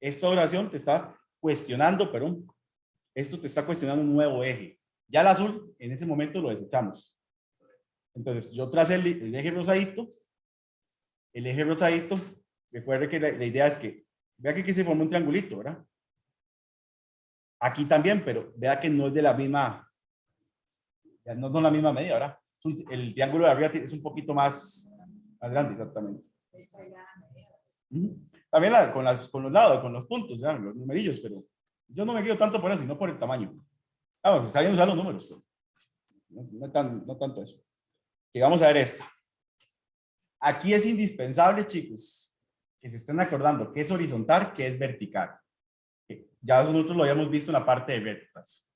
Esta oración te está cuestionando, esto te está cuestionando un nuevo eje. Ya el azul, en ese momento lo desechamos. Entonces, yo tracé el eje rosadito. El eje rosadito, recuerde que la idea es que, vea que aquí se forma un triangulito, ¿verdad? Aquí también, pero vea que no es de la misma, no es la misma medida, ¿verdad? El triángulo de arriba es un poquito más grande, exactamente. También con los lados, con los puntos, ¿verdad? Los numerillos, pero yo no me guío tanto por eso, sino por el tamaño. Bueno, está bien usar los números, pero no tanto eso. Que vamos a ver esta. Aquí es indispensable, chicos, que se estén acordando que es horizontal, que es vertical. Ya nosotros lo habíamos visto en la parte de rectas.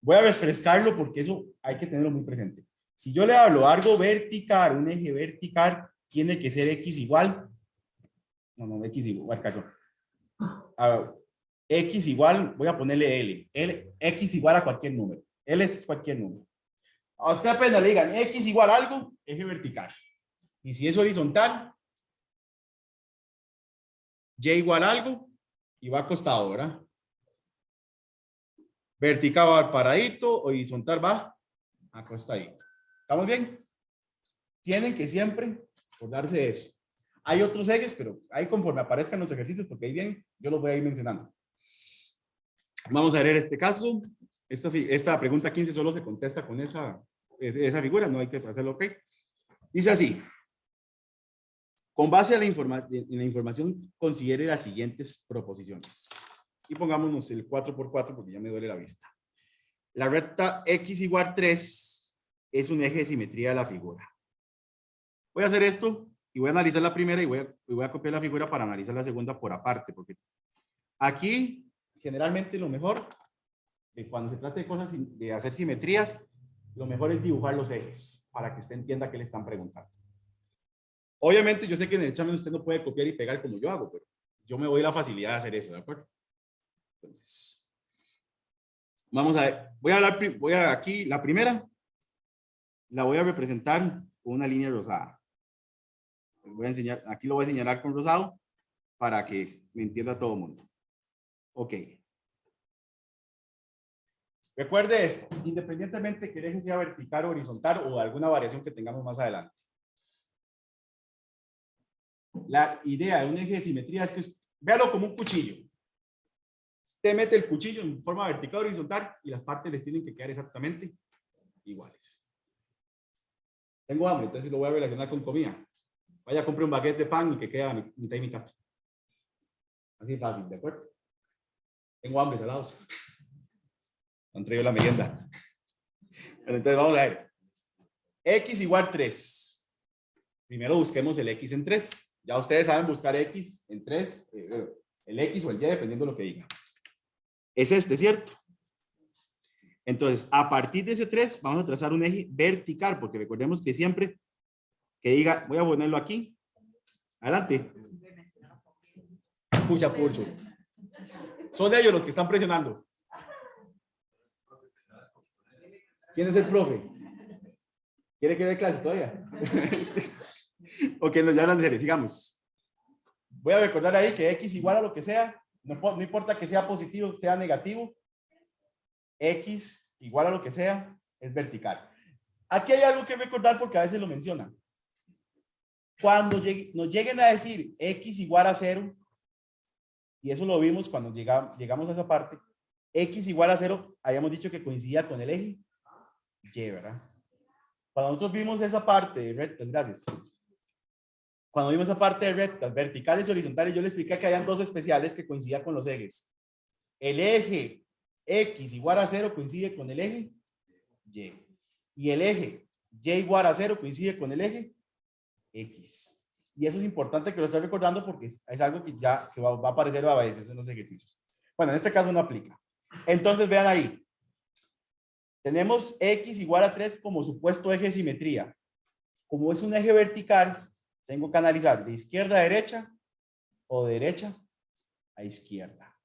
Voy a refrescarlo porque eso hay que tenerlo muy presente. Si yo le hablo algo vertical, un eje vertical, tiene que ser x igual. No, x igual, x igual, voy a ponerle x igual a cualquier número. L es cualquier número. A usted apenas le digan x igual a algo, eje vertical. Y si es horizontal, y igual a algo, y va acostado, ¿verdad? Vertical va paradito, horizontal va acostadito. ¿Estamos bien? Tienen que siempre acordarse de eso. Hay otros ejes, pero ahí conforme aparezcan los ejercicios, porque ahí bien, yo los voy a ir mencionando. Vamos a ver este caso. Esta pregunta 15 solo se contesta con esa figura, no hay que hacerlo ok. Dice así. Con base a la información, considere las siguientes proposiciones. Y pongámonos el 4×4 porque ya me duele la vista. La recta x igual 3 es un eje de simetría de la figura. Voy a hacer esto y voy a analizar la primera y voy a copiar la figura para analizar la segunda por aparte, porque aquí generalmente lo mejor, cuando se trata de cosas de hacer simetrías, lo mejor es dibujar los ejes para que usted entienda qué le están preguntando. Obviamente yo sé que en el examen usted no puede copiar y pegar como yo hago, pero yo me doy la facilidad de hacer eso, ¿de acuerdo? Entonces, vamos a ver, aquí, la primera, la voy a representar con una línea rosada. Voy a enseñar, aquí lo voy a señalar con rosado para que me entienda todo el mundo. Ok. Recuerde esto, independientemente que el eje sea vertical o horizontal o alguna variación que tengamos más adelante. La idea de un eje de simetría es que, véalo como un cuchillo. Usted mete el cuchillo en forma vertical o horizontal y las partes les tienen que quedar exactamente iguales. Tengo hambre, entonces lo voy a relacionar con comida. Vaya, compre un baguette de pan y que queda mitad y mitad. Así fácil, ¿de acuerdo? Tengo hambre, salados. Han traído la merienda. Pero entonces vamos a ver. X igual 3. Primero busquemos el X en 3. Ya ustedes saben buscar X en 3. El X o el Y, dependiendo de lo que diga. Es este, ¿cierto? Entonces, a partir de ese 3, vamos a trazar un eje vertical, porque recordemos que siempre que diga, voy a ponerlo aquí. Adelante. Escucha pulso. Son ellos los que están presionando. ¿Quién es el profe? ¿Quiere que dé clase todavía? Ok, nos llaman de serie, sigamos. Voy a recordar ahí que X igual a lo que sea, no importa que sea positivo, sea negativo, X igual a lo que sea, es vertical. Aquí hay algo que recordar porque a veces lo mencionan. Cuando nos lleguen a decir X igual a 0, y eso lo vimos cuando llegamos a esa parte, X igual a 0, habíamos dicho que coincidía con el eje Y, ¿verdad? Cuando nosotros vimos esa parte de rectas, gracias. Cuando vimos esa parte de rectas verticales y horizontales, yo le expliqué que hayan dos especiales que coincidían con los ejes. El eje X igual a 0 coincide con el eje Y. Y el eje Y igual a 0 coincide con el eje X. Y eso es importante que lo esté recordando porque es algo que ya va a aparecer a veces en los ejercicios. Bueno, en este caso no aplica. Entonces vean ahí. Tenemos X igual a 3 como supuesto eje de simetría. Como es un eje vertical, tengo que analizar de izquierda a derecha o de derecha a izquierda.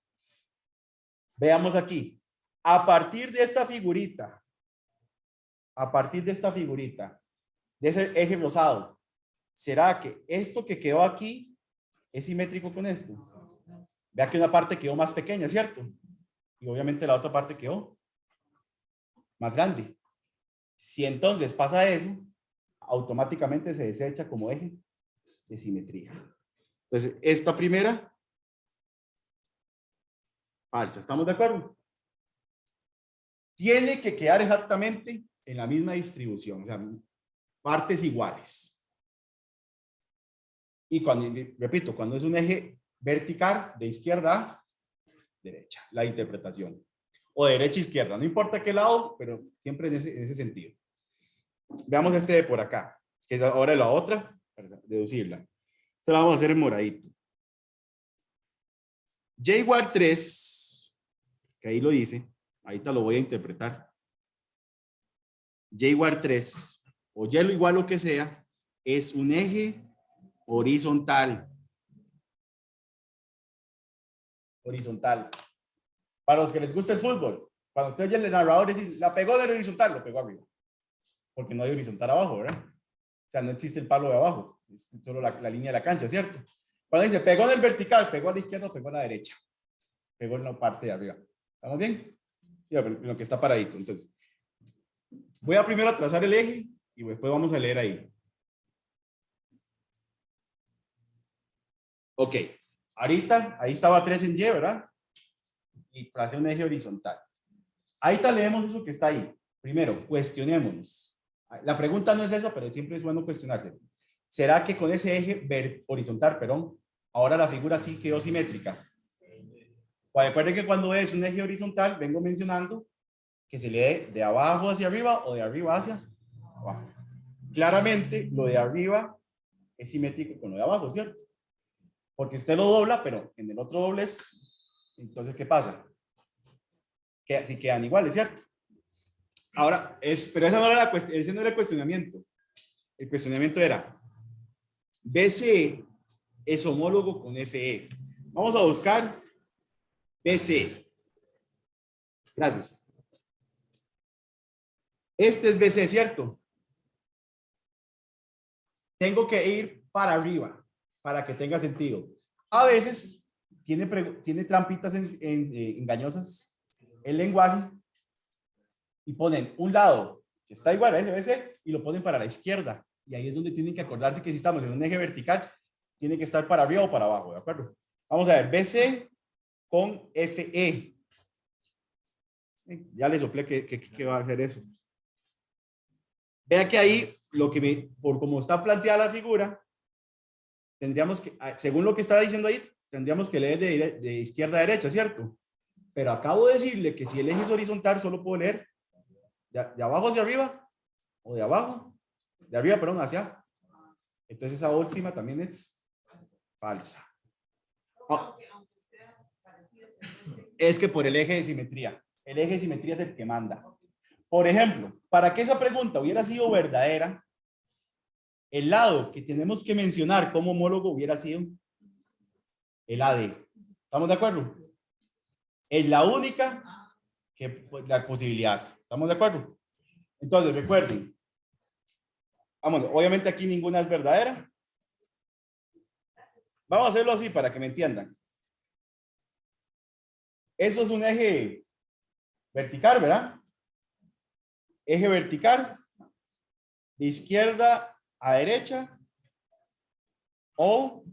Veamos aquí. A partir de esta figurita, de ese eje rosado, ¿será que esto que quedó aquí es simétrico con esto? Vea que una parte quedó más pequeña, ¿cierto? Y obviamente la otra parte quedó más grande. Si entonces pasa eso, automáticamente se desecha como eje de simetría. Entonces, esta primera, falsa. ¿Estamos de acuerdo? Tiene que quedar exactamente en la misma distribución, o sea, partes iguales. Y cuando, repito, cuando es un eje vertical de izquierda a derecha, la interpretación. O de derecha a izquierda, no importa qué lado, pero siempre en ese sentido. Veamos este de por acá, que es ahora la otra, para deducirla. Esto lo vamos a hacer en moradito. Y igual 3, que ahí lo dice, ahorita lo voy a interpretar. Y igual 3, o Y lo igual lo que sea, es un eje horizontal. Horizontal. Para los que les gusta el fútbol, cuando usted oye el narrador decir, la pegó del horizontal, lo pegó arriba. Porque no hay horizontal abajo, ¿verdad? O sea, no existe el palo de abajo, es solo la línea de la cancha, ¿cierto? Cuando dice, pegó en el vertical, pegó a la izquierda o pegó a la derecha. Pegó en la parte de arriba. ¿Estamos bien? Ya, pero en lo que está paradito. Entonces, voy a primero a trazar el eje y después vamos a leer ahí. Ok, ahorita, ahí estaba 3 en Y, ¿verdad? Y tracé un eje horizontal. Ahorita leemos eso que está ahí. Primero, cuestionémonos. La pregunta no es esa, pero siempre es bueno cuestionarse. ¿Será que con ese eje horizontal, perdón, ahora la figura sí quedó simétrica? Pues recuerden que cuando es un eje horizontal, vengo mencionando que se lee de abajo hacia arriba o de arriba hacia abajo. Claramente, lo de arriba es simétrico con lo de abajo, ¿cierto? Porque usted lo dobla, pero en el otro doblez, entonces, ¿qué pasa? Que así quedan iguales, ¿cierto? Ahora, pero esa no era ese no era el cuestionamiento. El cuestionamiento era, BCE es homólogo con FE. Vamos a buscar BCE. Gracias. Este es BCE, ¿cierto? Tengo que ir para arriba para que tenga sentido. A veces tiene trampitas engañosas el lenguaje y ponen un lado que está igual a ese BC y lo ponen para la izquierda. Y ahí es donde tienen que acordarse que si estamos en un eje vertical, tiene que estar para arriba o para abajo, ¿de acuerdo? Vamos a ver, BC con FE. Ya le soplé que va a hacer eso. Vea que ahí, por como está planteada la figura, tendríamos que, según lo que estaba diciendo ahí, tendríamos que leer de izquierda a derecha, ¿cierto? Pero acabo de decirle que si el eje es horizontal, solo puedo leer de abajo hacia arriba o de abajo, de arriba, perdón, hacia. Entonces esa última también es falsa. Oh, es que por el eje de simetría. El eje de simetría es el que manda. Por ejemplo, para que esa pregunta hubiera sido verdadera, el lado que tenemos que mencionar como homólogo hubiera sido el AD. ¿Estamos de acuerdo? Es la única la posibilidad. ¿Estamos de acuerdo? Entonces, recuerden. Vamos, obviamente aquí ninguna es verdadera. Vamos a hacerlo así para que me entiendan. Eso es un eje vertical, ¿verdad? Eje vertical de izquierda a derecha o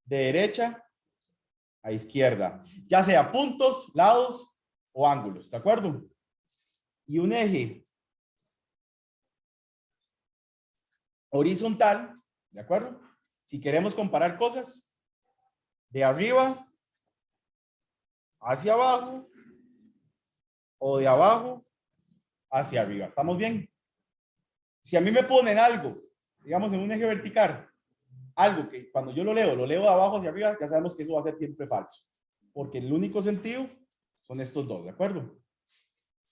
de derecha a izquierda, ya sea puntos, lados o ángulos, ¿de acuerdo? Y un eje horizontal, ¿de acuerdo? Si queremos comparar cosas, de arriba hacia abajo o de abajo hacia arriba. ¿Estamos bien? Si a mí me ponen algo, digamos en un eje vertical, algo que cuando yo lo leo de abajo hacia arriba, ya sabemos que eso va a ser siempre falso. Porque el único sentido son estos dos, ¿de acuerdo?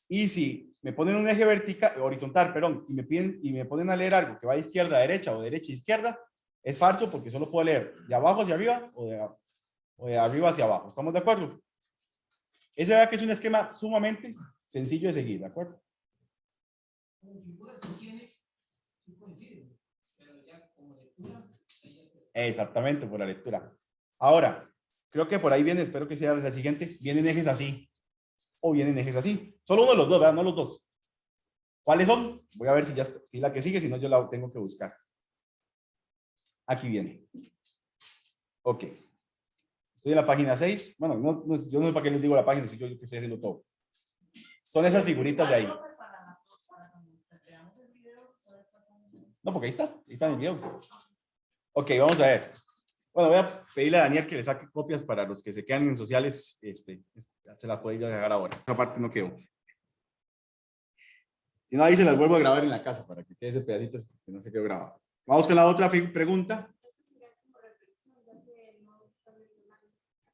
Y si me ponen un eje vertical, horizontal, perdón, y me ponen a leer algo que va de izquierda a derecha o de derecha a izquierda, es falso porque solo puedo leer de abajo hacia arriba o de arriba hacia abajo. ¿Estamos de acuerdo? Ese vea que es un esquema sumamente sencillo de seguir, ¿de acuerdo? Exactamente, por la lectura. Ahora, creo que por ahí viene, espero que sea la siguiente, vienen ejes así o vienen ejes así. Solo uno de los dos, ¿verdad? No los dos. ¿Cuáles son? Voy a ver si la que sigue, si no yo la tengo que buscar. Aquí viene. Ok. Estoy en la página 6. Bueno, yo no sé para qué les digo la página, si yo que estoy haciendo todo. Son esas figuritas de ahí. No, porque ahí está en el video. Ok, vamos a ver. Bueno, voy a pedirle a Daniel que le saque copias para los que se quedan en sociales. Se las puedo ir a dejar ahora. Esa parte no quedó. Si no, ahí se las vuelvo a grabar en la casa para que quede ese pedacito que no se quedó grabado. Vamos con la otra pregunta.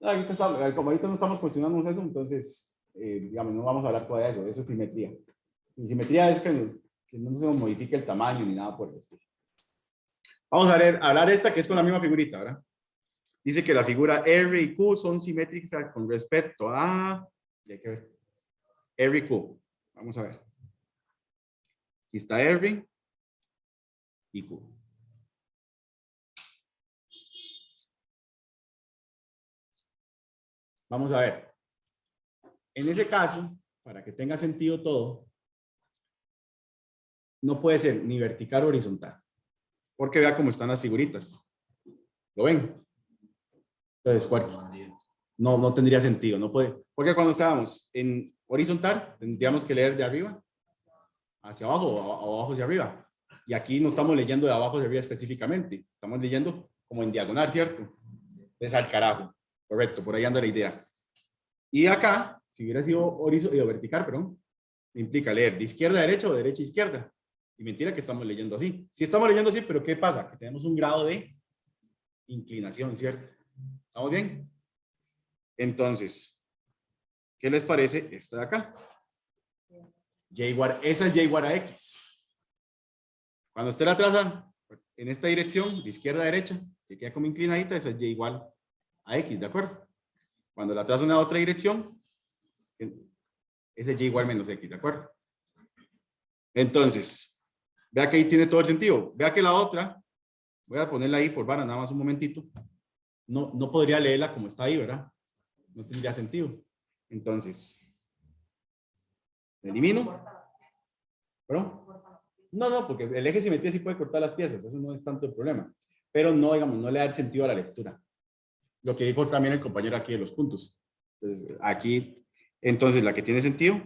No, como ahorita no estamos cuestionando eso, entonces, digamos, no vamos a hablar todavía de eso. Eso es simetría. Y simetría es que no se modifique el tamaño ni nada por el estilo. Vamos a hablar esta que es con la misma figurita, ¿verdad? Dice que la figura R y Q son simétricas con respecto a... Hay que ver. R y Q. Vamos a ver. Aquí está R y Q. Vamos a ver. En ese caso, para que tenga sentido todo, no puede ser ni vertical o horizontal. Porque vea cómo están las figuritas. ¿Lo ven? Entonces, no tendría sentido. No puede. Porque cuando estábamos en horizontal, tendríamos que leer de arriba hacia abajo o abajo hacia arriba. Y aquí no estamos leyendo de abajo hacia arriba específicamente. Estamos leyendo como en diagonal, ¿cierto? Entonces, al carajo. Correcto, por ahí anda la idea. Y acá, si hubiera sido vertical, perdón, implica leer de izquierda a derecha o de derecha a izquierda. Y mentira que estamos leyendo así. Sí estamos leyendo así, pero ¿qué pasa? Que tenemos un grado de inclinación, ¿cierto? ¿Estamos bien? Entonces, ¿qué les parece esta de acá? Esa es y igual a x. Cuando usted la traza en esta dirección, de izquierda a derecha, que queda como inclinadita, esa es y igual a x, ¿de acuerdo? Cuando la trazo en la otra dirección, ese es y igual menos x, ¿de acuerdo? Entonces, vea que ahí tiene todo el sentido. Vea que la otra, voy a ponerla ahí por vara, nada más un momentito. No podría leerla como está ahí, ¿verdad? No tendría sentido. Entonces, elimino. ¿Perdón? No, porque el eje de simetría sí puede cortar las piezas, eso no es tanto el problema. Pero no, digamos, no le da el sentido a la lectura. Lo que dijo también el compañero aquí de los puntos. Entonces, aquí, entonces la que tiene sentido,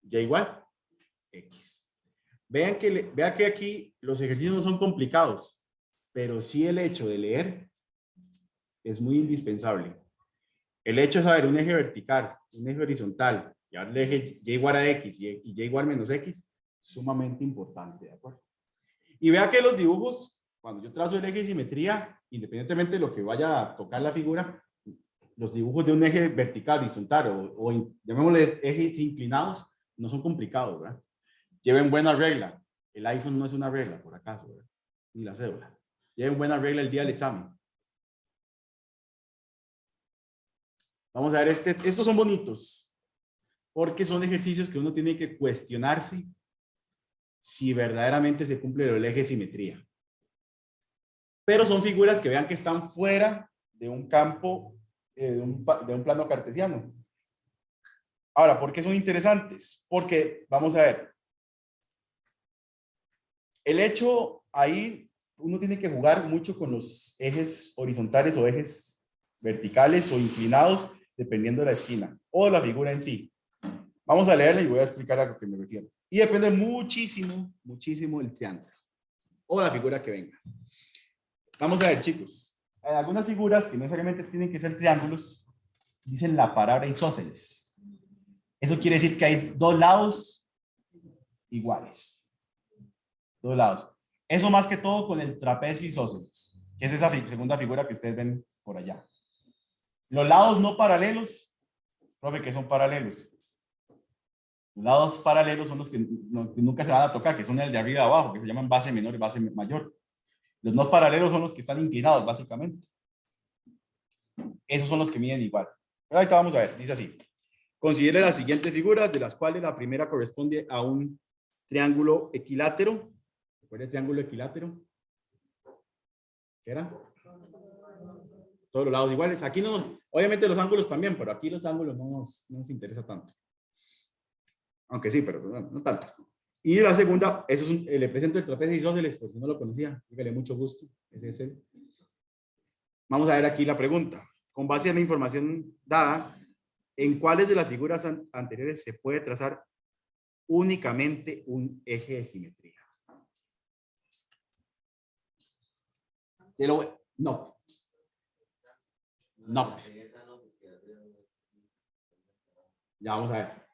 y igual, x. Vea que aquí los ejercicios no son complicados, pero sí el hecho de leer es muy indispensable. El hecho de saber un eje vertical, un eje horizontal, y ahora el eje y igual a x y y igual menos x, sumamente importante, ¿de acuerdo? Y vea que los dibujos, cuando yo trazo el eje de simetría, independientemente de lo que vaya a tocar la figura, los dibujos de un eje vertical, horizontal llamémosle ejes inclinados, no son complicados, ¿verdad? Lleven buena regla. El iPhone no es una regla, por acaso, ¿verdad? Ni la cédula. Lleven buena regla el día del examen. Vamos a ver, estos son bonitos, porque son ejercicios que uno tiene que cuestionarse si verdaderamente se cumple el eje de simetría. Pero son figuras que vean que están fuera de un campo, de un plano cartesiano. Ahora, ¿por qué son interesantes? Porque, vamos a ver, el hecho ahí, uno tiene que jugar mucho con los ejes horizontales o ejes verticales o inclinados, dependiendo de la esquina o la figura en sí. Vamos a leerla y voy a explicar a lo que me refiero. Y depende muchísimo, muchísimo del triángulo o la figura que venga. Vamos a ver, chicos. En algunas figuras que no necesariamente tienen que ser triángulos, dicen la palabra isósceles. Eso quiere decir que hay dos lados iguales. Dos lados. Eso más que todo con el trapecio isósceles, que es esa segunda figura que ustedes ven por allá. Los lados no paralelos, profe, ¿qué son paralelos? Los lados paralelos son los que nunca se van a tocar, que son el de arriba y abajo, que se llaman base menor y base mayor. Los no paralelos son los que están inclinados, básicamente. Esos son los que miden igual. Pero ahorita vamos a ver, dice así. Considere las siguientes figuras, de las cuales la primera corresponde a un triángulo equilátero. ¿Recuerda el triángulo equilátero? ¿Qué era? Todos los lados iguales. Aquí no, obviamente los ángulos también, pero aquí los ángulos no nos interesa tanto. Aunque sí, pero no tanto. Y la segunda, eso es le presento el trapecio isósceles, por si no lo conocía. Dígale mucho gusto. Ese es el. Vamos a ver aquí la pregunta. Con base en la información dada, ¿en cuáles de las figuras anteriores se puede trazar únicamente un eje de simetría? No. No. Ya vamos a ver.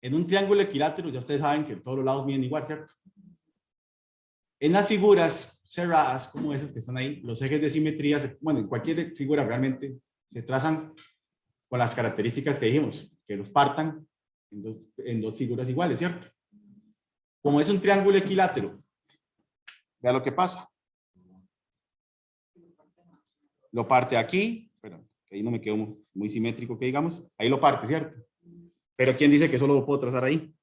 En un triángulo equilátero, ya ustedes saben que todos los lados miden igual, ¿cierto? En las figuras cerradas, como esas que están ahí, los ejes de simetría, bueno, en cualquier figura realmente se trazan con las características que dijimos, que los partan en dos figuras iguales, ¿cierto? Como es un triángulo equilátero, vea lo que pasa. Lo parte aquí, pero ahí no me quedó muy simétrico que digamos, ahí lo parte, ¿cierto? Pero ¿quién dice que solo lo puedo trazar ahí?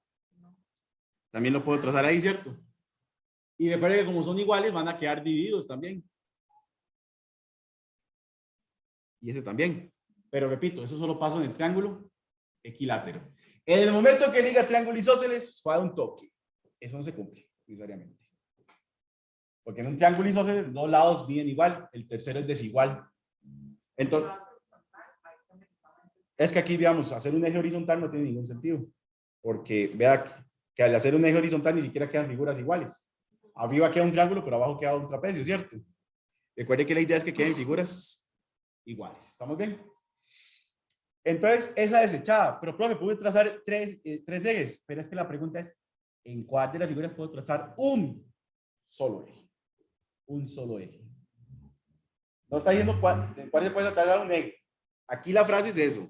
También lo puedo trazar ahí, ¿cierto? Y me parece que como son iguales van a quedar divididos también. Y ese también. Pero repito, eso solo pasa en el triángulo equilátero. En el momento que diga triángulo isósceles, suave un toque. Eso no se cumple necesariamente. Porque en un triángulo isósceles, dos lados miden igual, el tercero es desigual. Entonces, es que aquí, veamos, hacer un eje horizontal no tiene ningún sentido. Porque vea que al hacer un eje horizontal ni siquiera quedan figuras iguales. Arriba queda un triángulo, pero abajo queda un trapecio, ¿cierto? Recuerde que la idea es que queden figuras iguales. ¿Estamos bien? Entonces, esa desechada. Pero, profe, pude trazar tres ejes. Pero es que la pregunta es, ¿en cuál de las figuras puedo trazar un solo eje? Un solo eje. No está diciendo en cuál se puede trazar un eje. Aquí la frase es eso.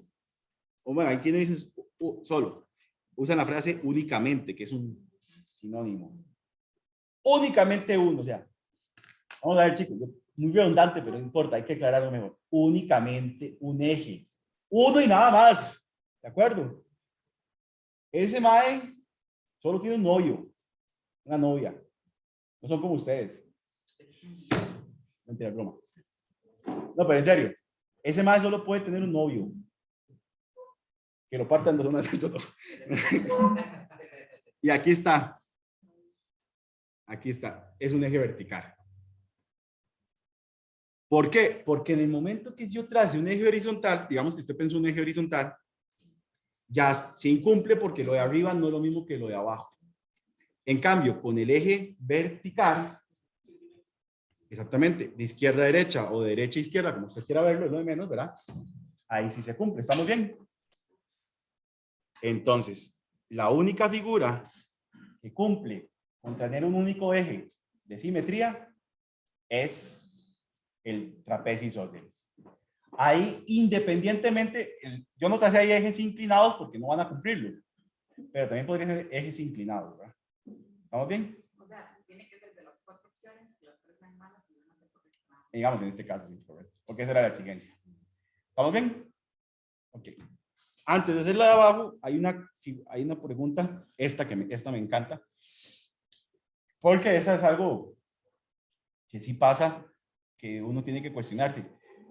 O bueno, aquí no dices solo. Usan la frase únicamente, que es un sinónimo. Únicamente uno, o sea. Vamos a ver, chicos. Muy redundante, pero no importa, hay que aclararlo mejor. Únicamente un eje. Uno y nada más. ¿De acuerdo? Ese mae solo tiene un novio, una novia. No son como ustedes. Mentira, broma. No, pero en serio. Ese mae solo puede tener un novio. Que lo partan dos zonas del solo. Y aquí está. Aquí está. Es un eje vertical. ¿Por qué? Porque en el momento que yo trace un eje horizontal, digamos que usted pensó un eje horizontal, ya se incumple porque lo de arriba no es lo mismo que lo de abajo. En cambio, con el eje vertical, exactamente, de izquierda a derecha o de derecha a izquierda, como usted quiera verlo, es lo de menos, ¿verdad? Ahí sí se cumple. ¿Estamos bien? Entonces, la única figura que cumple con tener un único eje de simetría es el trapecio isósceles. Ahí, independientemente, yo no tracé ahí ejes inclinados porque no van a cumplirlo, pero también podrían ser ejes inclinados, ¿verdad? ¿Estamos bien? O sea, tiene que ser de las 4 opciones, las 3 son malas y una se correcta. Digamos, en este caso, sí, correcto. Porque esa era la exigencia. ¿Estamos bien? Ok. Antes de hacer la de abajo, hay una pregunta, esta me encanta, porque esa es algo que sí pasa, que uno tiene que cuestionarse.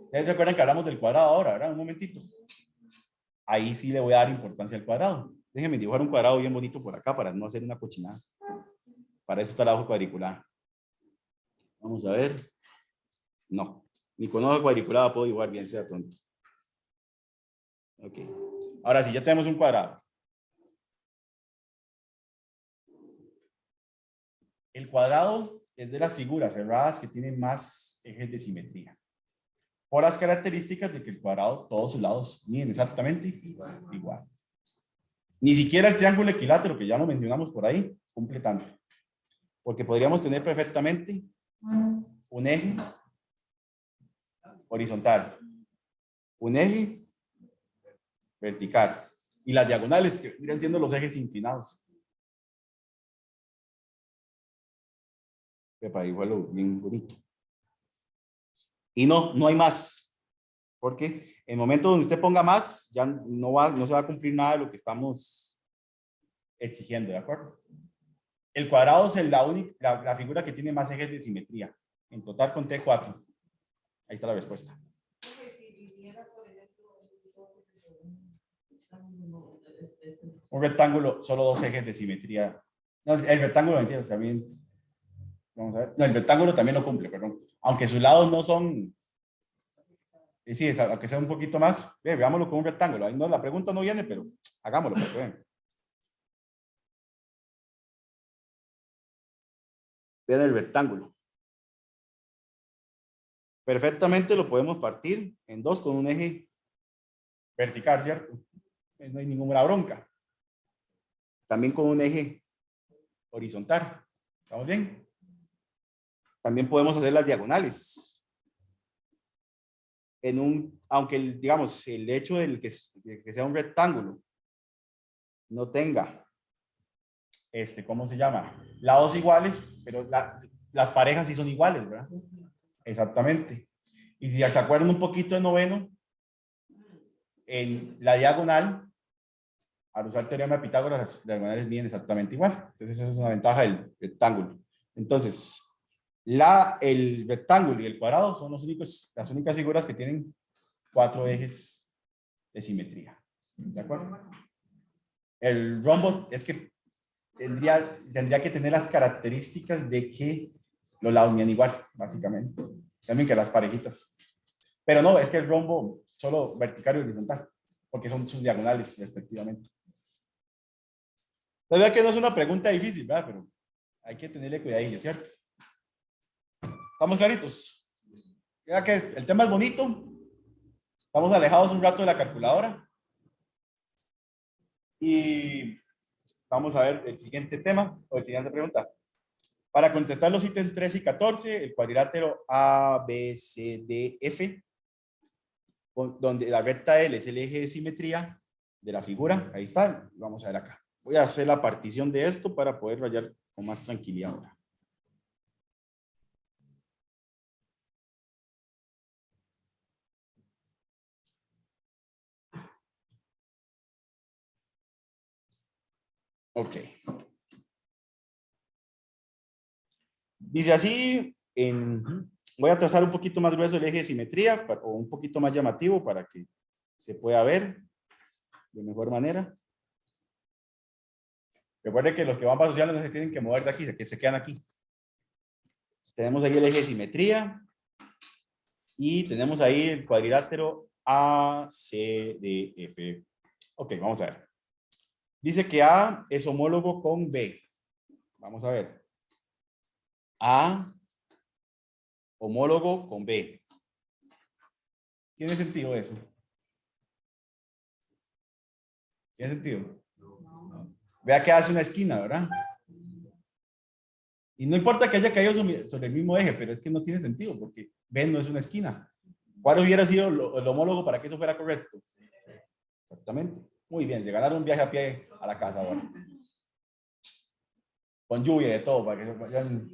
Ustedes recuerdan que hablamos del cuadrado ahora, ¿verdad? Un momentito. Ahí sí le voy a dar importancia al cuadrado. Déjenme dibujar un cuadrado bien bonito por acá para no hacer una cochinada. Para eso está la hoja cuadriculada. Vamos a ver. No, ni con hoja cuadriculada puedo dibujar bien, sea tonto. Ok. Ahora sí, ya tenemos un cuadrado. El cuadrado es de las figuras cerradas que tienen más ejes de simetría. Por las características de que el cuadrado, todos sus lados miden exactamente igual. Ni siquiera el triángulo equilátero, que ya lo mencionamos por ahí, cumple tanto. Porque podríamos tener perfectamente un eje horizontal, un eje vertical y las diagonales que vendrían siendo los ejes inclinados. Para dibujarlo bien bonito. Y no hay más. Porque en el momento donde usted ponga más, ya no se va a cumplir nada de lo que estamos exigiendo, ¿de acuerdo? El cuadrado es la figura que tiene más ejes de simetría. En total conté 4. Ahí está la respuesta. Un rectángulo, solo 2 ejes de simetría. No, el rectángulo, entiendo, también. Vamos a ver. No, el rectángulo también lo cumple, perdón. Aunque sus lados no son. Sí, aunque sea un poquito más. Veámoslo con un rectángulo. Ahí no, la pregunta no viene, pero hagámoslo. Porque, vean el rectángulo. Perfectamente lo podemos partir en 2 con un eje vertical, ¿cierto? No hay ninguna bronca. También con un eje horizontal. ¿Estamos bien? También podemos hacer las diagonales. Aunque digamos, el hecho de que sea un rectángulo no tenga, ¿cómo se llama? Lados iguales, pero las parejas sí son iguales, ¿verdad? Exactamente. Y si se acuerdan un poquito de noveno, en la diagonal, al usar el teorema de Pitágoras, las diagonales miden exactamente igual. Entonces, esa es una ventaja del rectángulo. Entonces, el rectángulo y el cuadrado son las únicas figuras que tienen 4 ejes de simetría. ¿De acuerdo? El rombo es que tendría que tener las características de que los lados mían igual, básicamente. También que las parejitas. Pero no, es que el rombo solo vertical y horizontal, porque son sus diagonales, respectivamente. La verdad que no es una pregunta difícil, ¿verdad? Pero hay que tenerle cuidadillo, ¿cierto? ¿Estamos claritos? Ya que el tema es bonito. Estamos alejados un rato de la calculadora. Y vamos a ver el siguiente tema o la siguiente pregunta. Para contestar los ítems 3 y 14, el cuadrilátero A, B, C, D, F, donde la recta L es el eje de simetría de la figura. Ahí está. Vamos a ver acá. Voy a hacer la partición de esto para poder rayar con más tranquilidad ahora. Ok. Dice así, voy a trazar un poquito más grueso el eje de simetría o un poquito más llamativo para que se pueda ver de mejor manera. Recuerden que los que van para sociales no se tienen que mover de aquí, que se quedan aquí. Tenemos ahí el eje de simetría y tenemos ahí el cuadrilátero A, C, D, F. Ok, vamos a ver. Dice que A es homólogo con B. Vamos a ver. A homólogo con B. ¿Tiene sentido eso? ¿Tiene sentido? No. Vea que hace una esquina, ¿verdad? Y no importa que haya caído sobre el mismo eje, pero es que no tiene sentido porque B no es una esquina. ¿Cuál hubiera sido el homólogo para que eso fuera correcto? Exactamente. Muy bien, se ganaron un viaje a pie a la casa ahora. Con lluvia y de todo, para que se vayan.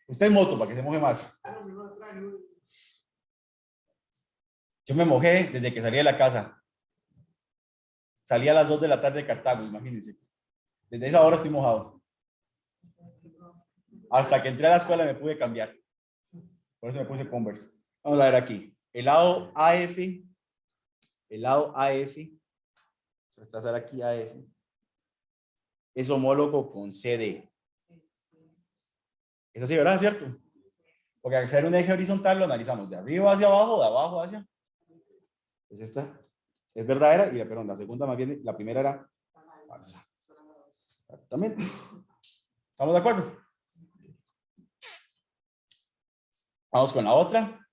Usted en moto, para que se moje más. Yo me mojé desde que salí de la casa. Salí a las 2 de la tarde de Cartago, imagínense. Desde esa hora estoy mojado. Hasta que entré a la escuela me pude cambiar. Por eso me puse Converse. Vamos a ver aquí. El lado AF. El lado AF. Voy a trazar aquí AF. Es homólogo con CD. Es así, ¿verdad? ¿Cierto? Porque al ser un eje horizontal lo analizamos de arriba hacia abajo, de abajo hacia. Pues esta es verdadera y perdón, la segunda más bien, la primera era falsa. Exactamente. ¿Estamos de acuerdo? Vamos con la otra.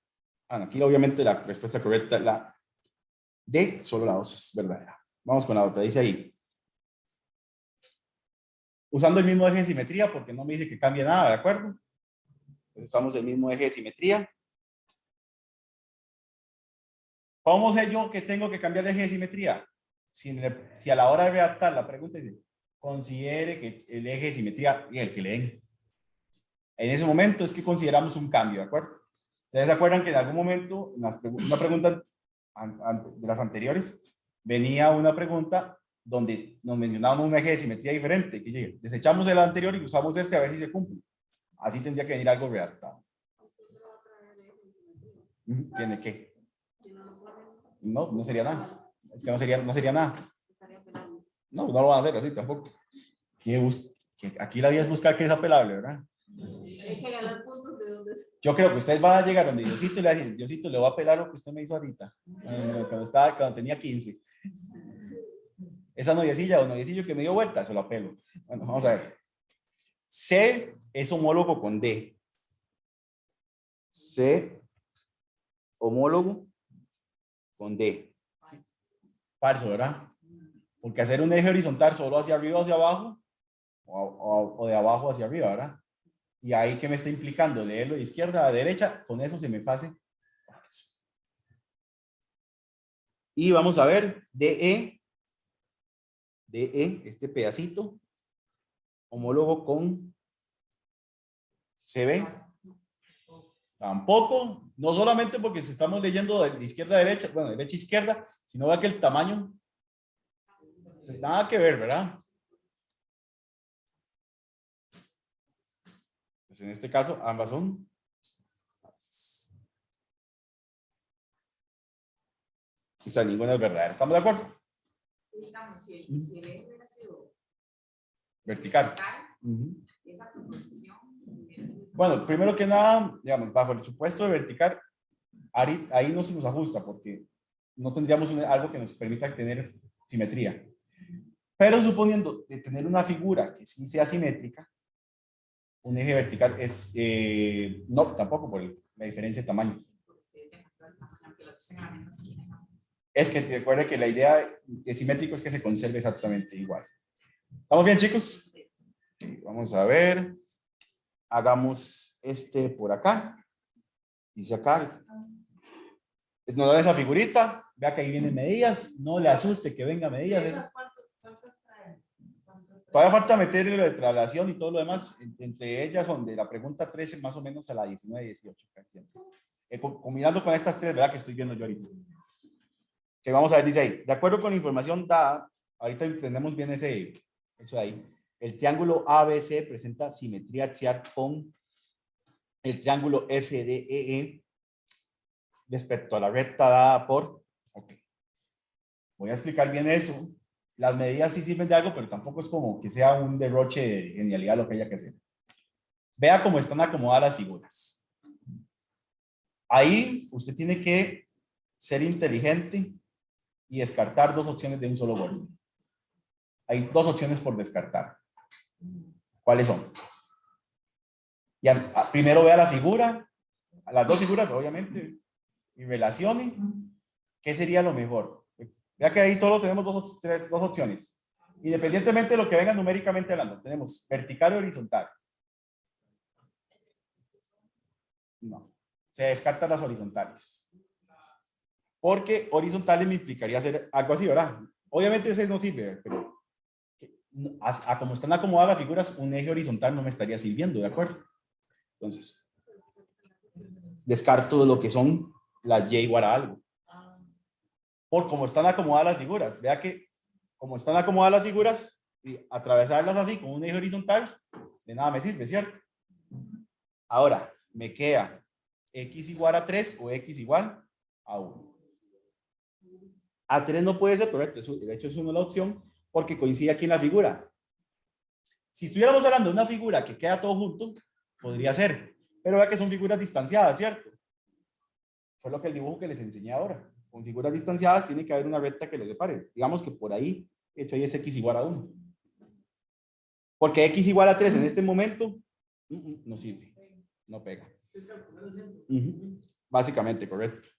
Aquí obviamente la respuesta correcta es la D, solo la 2 es verdadera. Vamos con la otra, dice ahí. Usando el mismo eje de simetría, porque no me dice que cambie nada, ¿de acuerdo? Entonces usamos el mismo eje de simetría. ¿Cómo sé yo que tengo que cambiar de eje de simetría? Si a la hora de redactar la pregunta dice, considere que el eje de simetría y el que le den. En ese momento es que consideramos un cambio, ¿de acuerdo? ¿Ustedes se acuerdan que en algún momento, una pregunta de las anteriores, venía una pregunta donde nos mencionaban un eje de simetría diferente, que llegue, desechamos el anterior y usamos este a ver si se cumple. Así tendría que venir algo redactado. ¿Tiene que? No, no sería nada. Es que no sería nada. No, no lo van a hacer así tampoco. Aquí la vida es buscar que es apelable, ¿verdad? Hay que ganar puntos de donde es. Yo creo que ustedes van a llegar donde Diosito y le dicen, Diosito, le voy a apelar lo que usted me hizo ahorita, cuando tenía 15. Esa noviecilla o noviecillo que me dio vuelta, se lo apelo. Bueno, vamos a ver. C es homólogo con D. C, homólogo con D. Falso, ¿verdad? Porque hacer un eje horizontal solo hacia arriba o hacia abajo, o de abajo hacia arriba, ¿verdad? Y ahí que me está implicando leerlo de izquierda a derecha, con eso se me pase. Y vamos a ver DE, este pedacito, homólogo con CB. Tampoco, no solamente porque estamos leyendo de izquierda a derecha, bueno, derecha a izquierda, sino que el tamaño, nada que ver, ¿verdad? Pues en este caso, ambas son. O sea, ninguna es verdadera. ¿Estamos de acuerdo? digamos, si el eje hubiera sido Vertical. vertical, Ujú. esa composición hubiera sido. Bueno, primero que nada, digamos, bajo el supuesto de vertical, ahí no se nos ajusta porque no tendríamos algo que nos permita tener simetría. Pero suponiendo de tener una figura que sí sea simétrica, un eje vertical es, no, tampoco por la diferencia de tamaños. Porque es demasiado tamaño, aunque los dos tengan la misma esquina, ¿no? Es que recuerde que la idea de simétrico es que se conserve exactamente igual. ¿Estamos bien, chicos? Vamos a ver. Hagamos este por acá. Dice acá. Nos da esa figurita. Vea que ahí vienen medidas. No le asuste que venga medidas. Todavía falta meter lo de traslación y todo lo demás. Entre ellas, donde la pregunta 13 más o menos a la 19 y 18. Combinando con estas tres, ¿verdad? Que estoy viendo yo ahorita. Que vamos a ver, dice ahí. De acuerdo con la información dada, ahorita entendemos bien eso ahí. El triángulo ABC presenta simetría axial con el triángulo FDEE respecto a la recta dada por... Ok. Voy a explicar bien eso. Las medidas sí sirven de algo, pero tampoco es como que sea un derroche de genialidad lo que haya que hacer. Vea cómo están acomodadas las figuras. Ahí usted tiene que ser inteligente y descartar dos opciones de un solo golpe. Hay dos opciones por descartar. ¿Cuáles son? Primero vea la figura, las dos figuras, obviamente, y relacione qué sería lo mejor. Vea que ahí solo tenemos dos opciones. Independientemente de lo que venga numéricamente hablando, tenemos vertical y horizontal. No, se descartan las horizontales. Porque horizontales me implicaría hacer algo así, ¿verdad? Obviamente ese no sirve, pero a como están acomodadas las figuras, un eje horizontal no me estaría sirviendo, ¿de acuerdo? Entonces, descarto lo que son las y igual a algo. Por cómo están acomodadas las figuras. Vea que como están acomodadas las figuras, y atravesarlas así con un eje horizontal, de nada me sirve, ¿cierto? Ahora, me queda x igual a 3 o x igual a 1. A 3 no puede ser correcto, de hecho es una la opción porque coincide aquí en la figura. Si estuviéramos hablando de una figura que queda todo junto, podría ser, pero vea que son figuras distanciadas, ¿cierto? Fue lo que el dibujo que les enseñé ahora. Con figuras distanciadas tiene que haber una recta que los separe. Digamos que por ahí, de hecho ahí es x igual a 1. Porque x igual a 3 en este momento no sirve, no pega. Básicamente, correcto.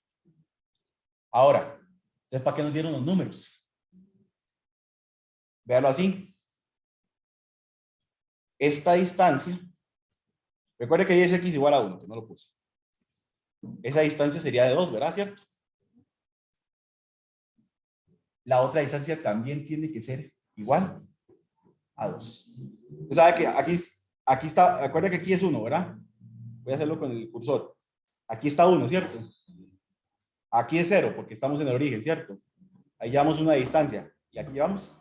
Ahora, entonces, ¿para qué nos dieron los números? Véalo así. Esta distancia, recuerde que ahí es x igual a 1, que no lo puse. Esa distancia sería de 2, ¿verdad? ¿Cierto? La otra distancia también tiene que ser igual a 2. Usted sabe que aquí está, recuerda que aquí es 1, ¿verdad? Voy a hacerlo con el cursor. Aquí está 1, ¿cierto? Aquí es 0 porque estamos en el origen, ¿cierto? Ahí llevamos una distancia. Y aquí llevamos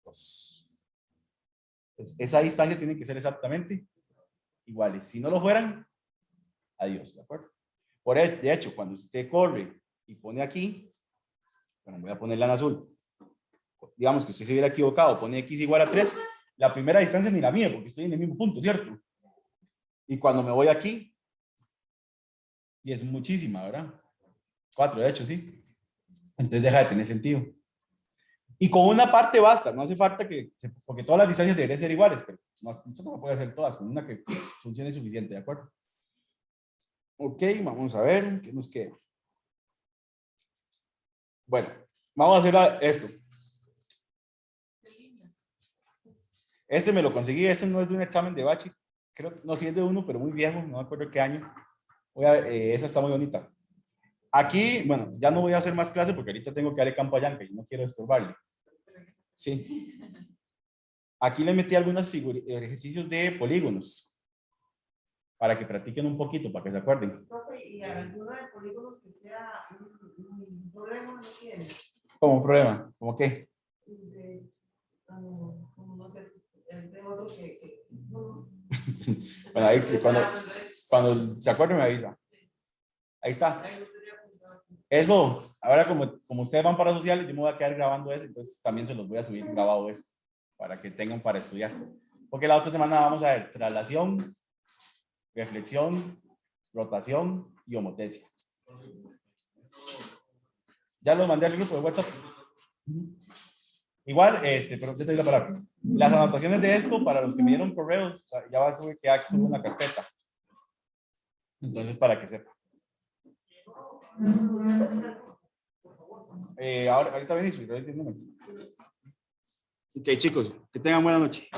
2. Entonces, esa distancia tiene que ser exactamente iguales. Si no lo fueran, adiós, ¿de acuerdo? Por eso, de hecho, cuando usted corre y pone aquí, bueno, voy a ponerla en azul. Digamos que usted se hubiera equivocado, pone x igual a 3, la primera distancia ni la mía, porque estoy en el mismo punto, ¿cierto? Y cuando me voy aquí, y es muchísima, ¿verdad? 4, de hecho, sí. Entonces deja de tener sentido. Y con una parte basta, no hace falta que, porque todas las distancias deberían ser iguales, pero no, eso no puede hacer todas, con una que funcione suficiente, ¿de acuerdo? Ok, vamos a ver qué nos queda. Bueno, vamos a hacer esto. Este me lo conseguí, este no es de un examen de bache, creo, no, sí es de uno, pero muy viejo, no me acuerdo qué año. Esa está muy bonita. Aquí, bueno, ya no voy a hacer más clases porque ahorita tengo que darle campo a Yanka y no quiero estorbarle. Sí. Aquí le metí algunos ejercicios de polígonos para que practiquen un poquito, para que se acuerden. ¿Y alguno de polígonos que sea un problema no tiene? ¿Cómo un problema? ¿Cómo qué? Como no sé, de otro que Bueno, ahí, cuando se acuerde me avisa. Ahí está. Eso, ahora como ustedes van para sociales, yo me voy a quedar grabando eso, entonces también se los voy a subir grabado eso, para que tengan para estudiar. Porque la otra semana vamos a ver traslación, reflexión, rotación y homotesia. Ya los mandé al grupo de WhatsApp. Igual, pero ya te doy la palabra. Las anotaciones de esto, para los que me dieron correos, ya va a subir que subo una carpeta. Entonces, para que sepan. Ahorita venís. Ok, chicos, que tengan buena noche.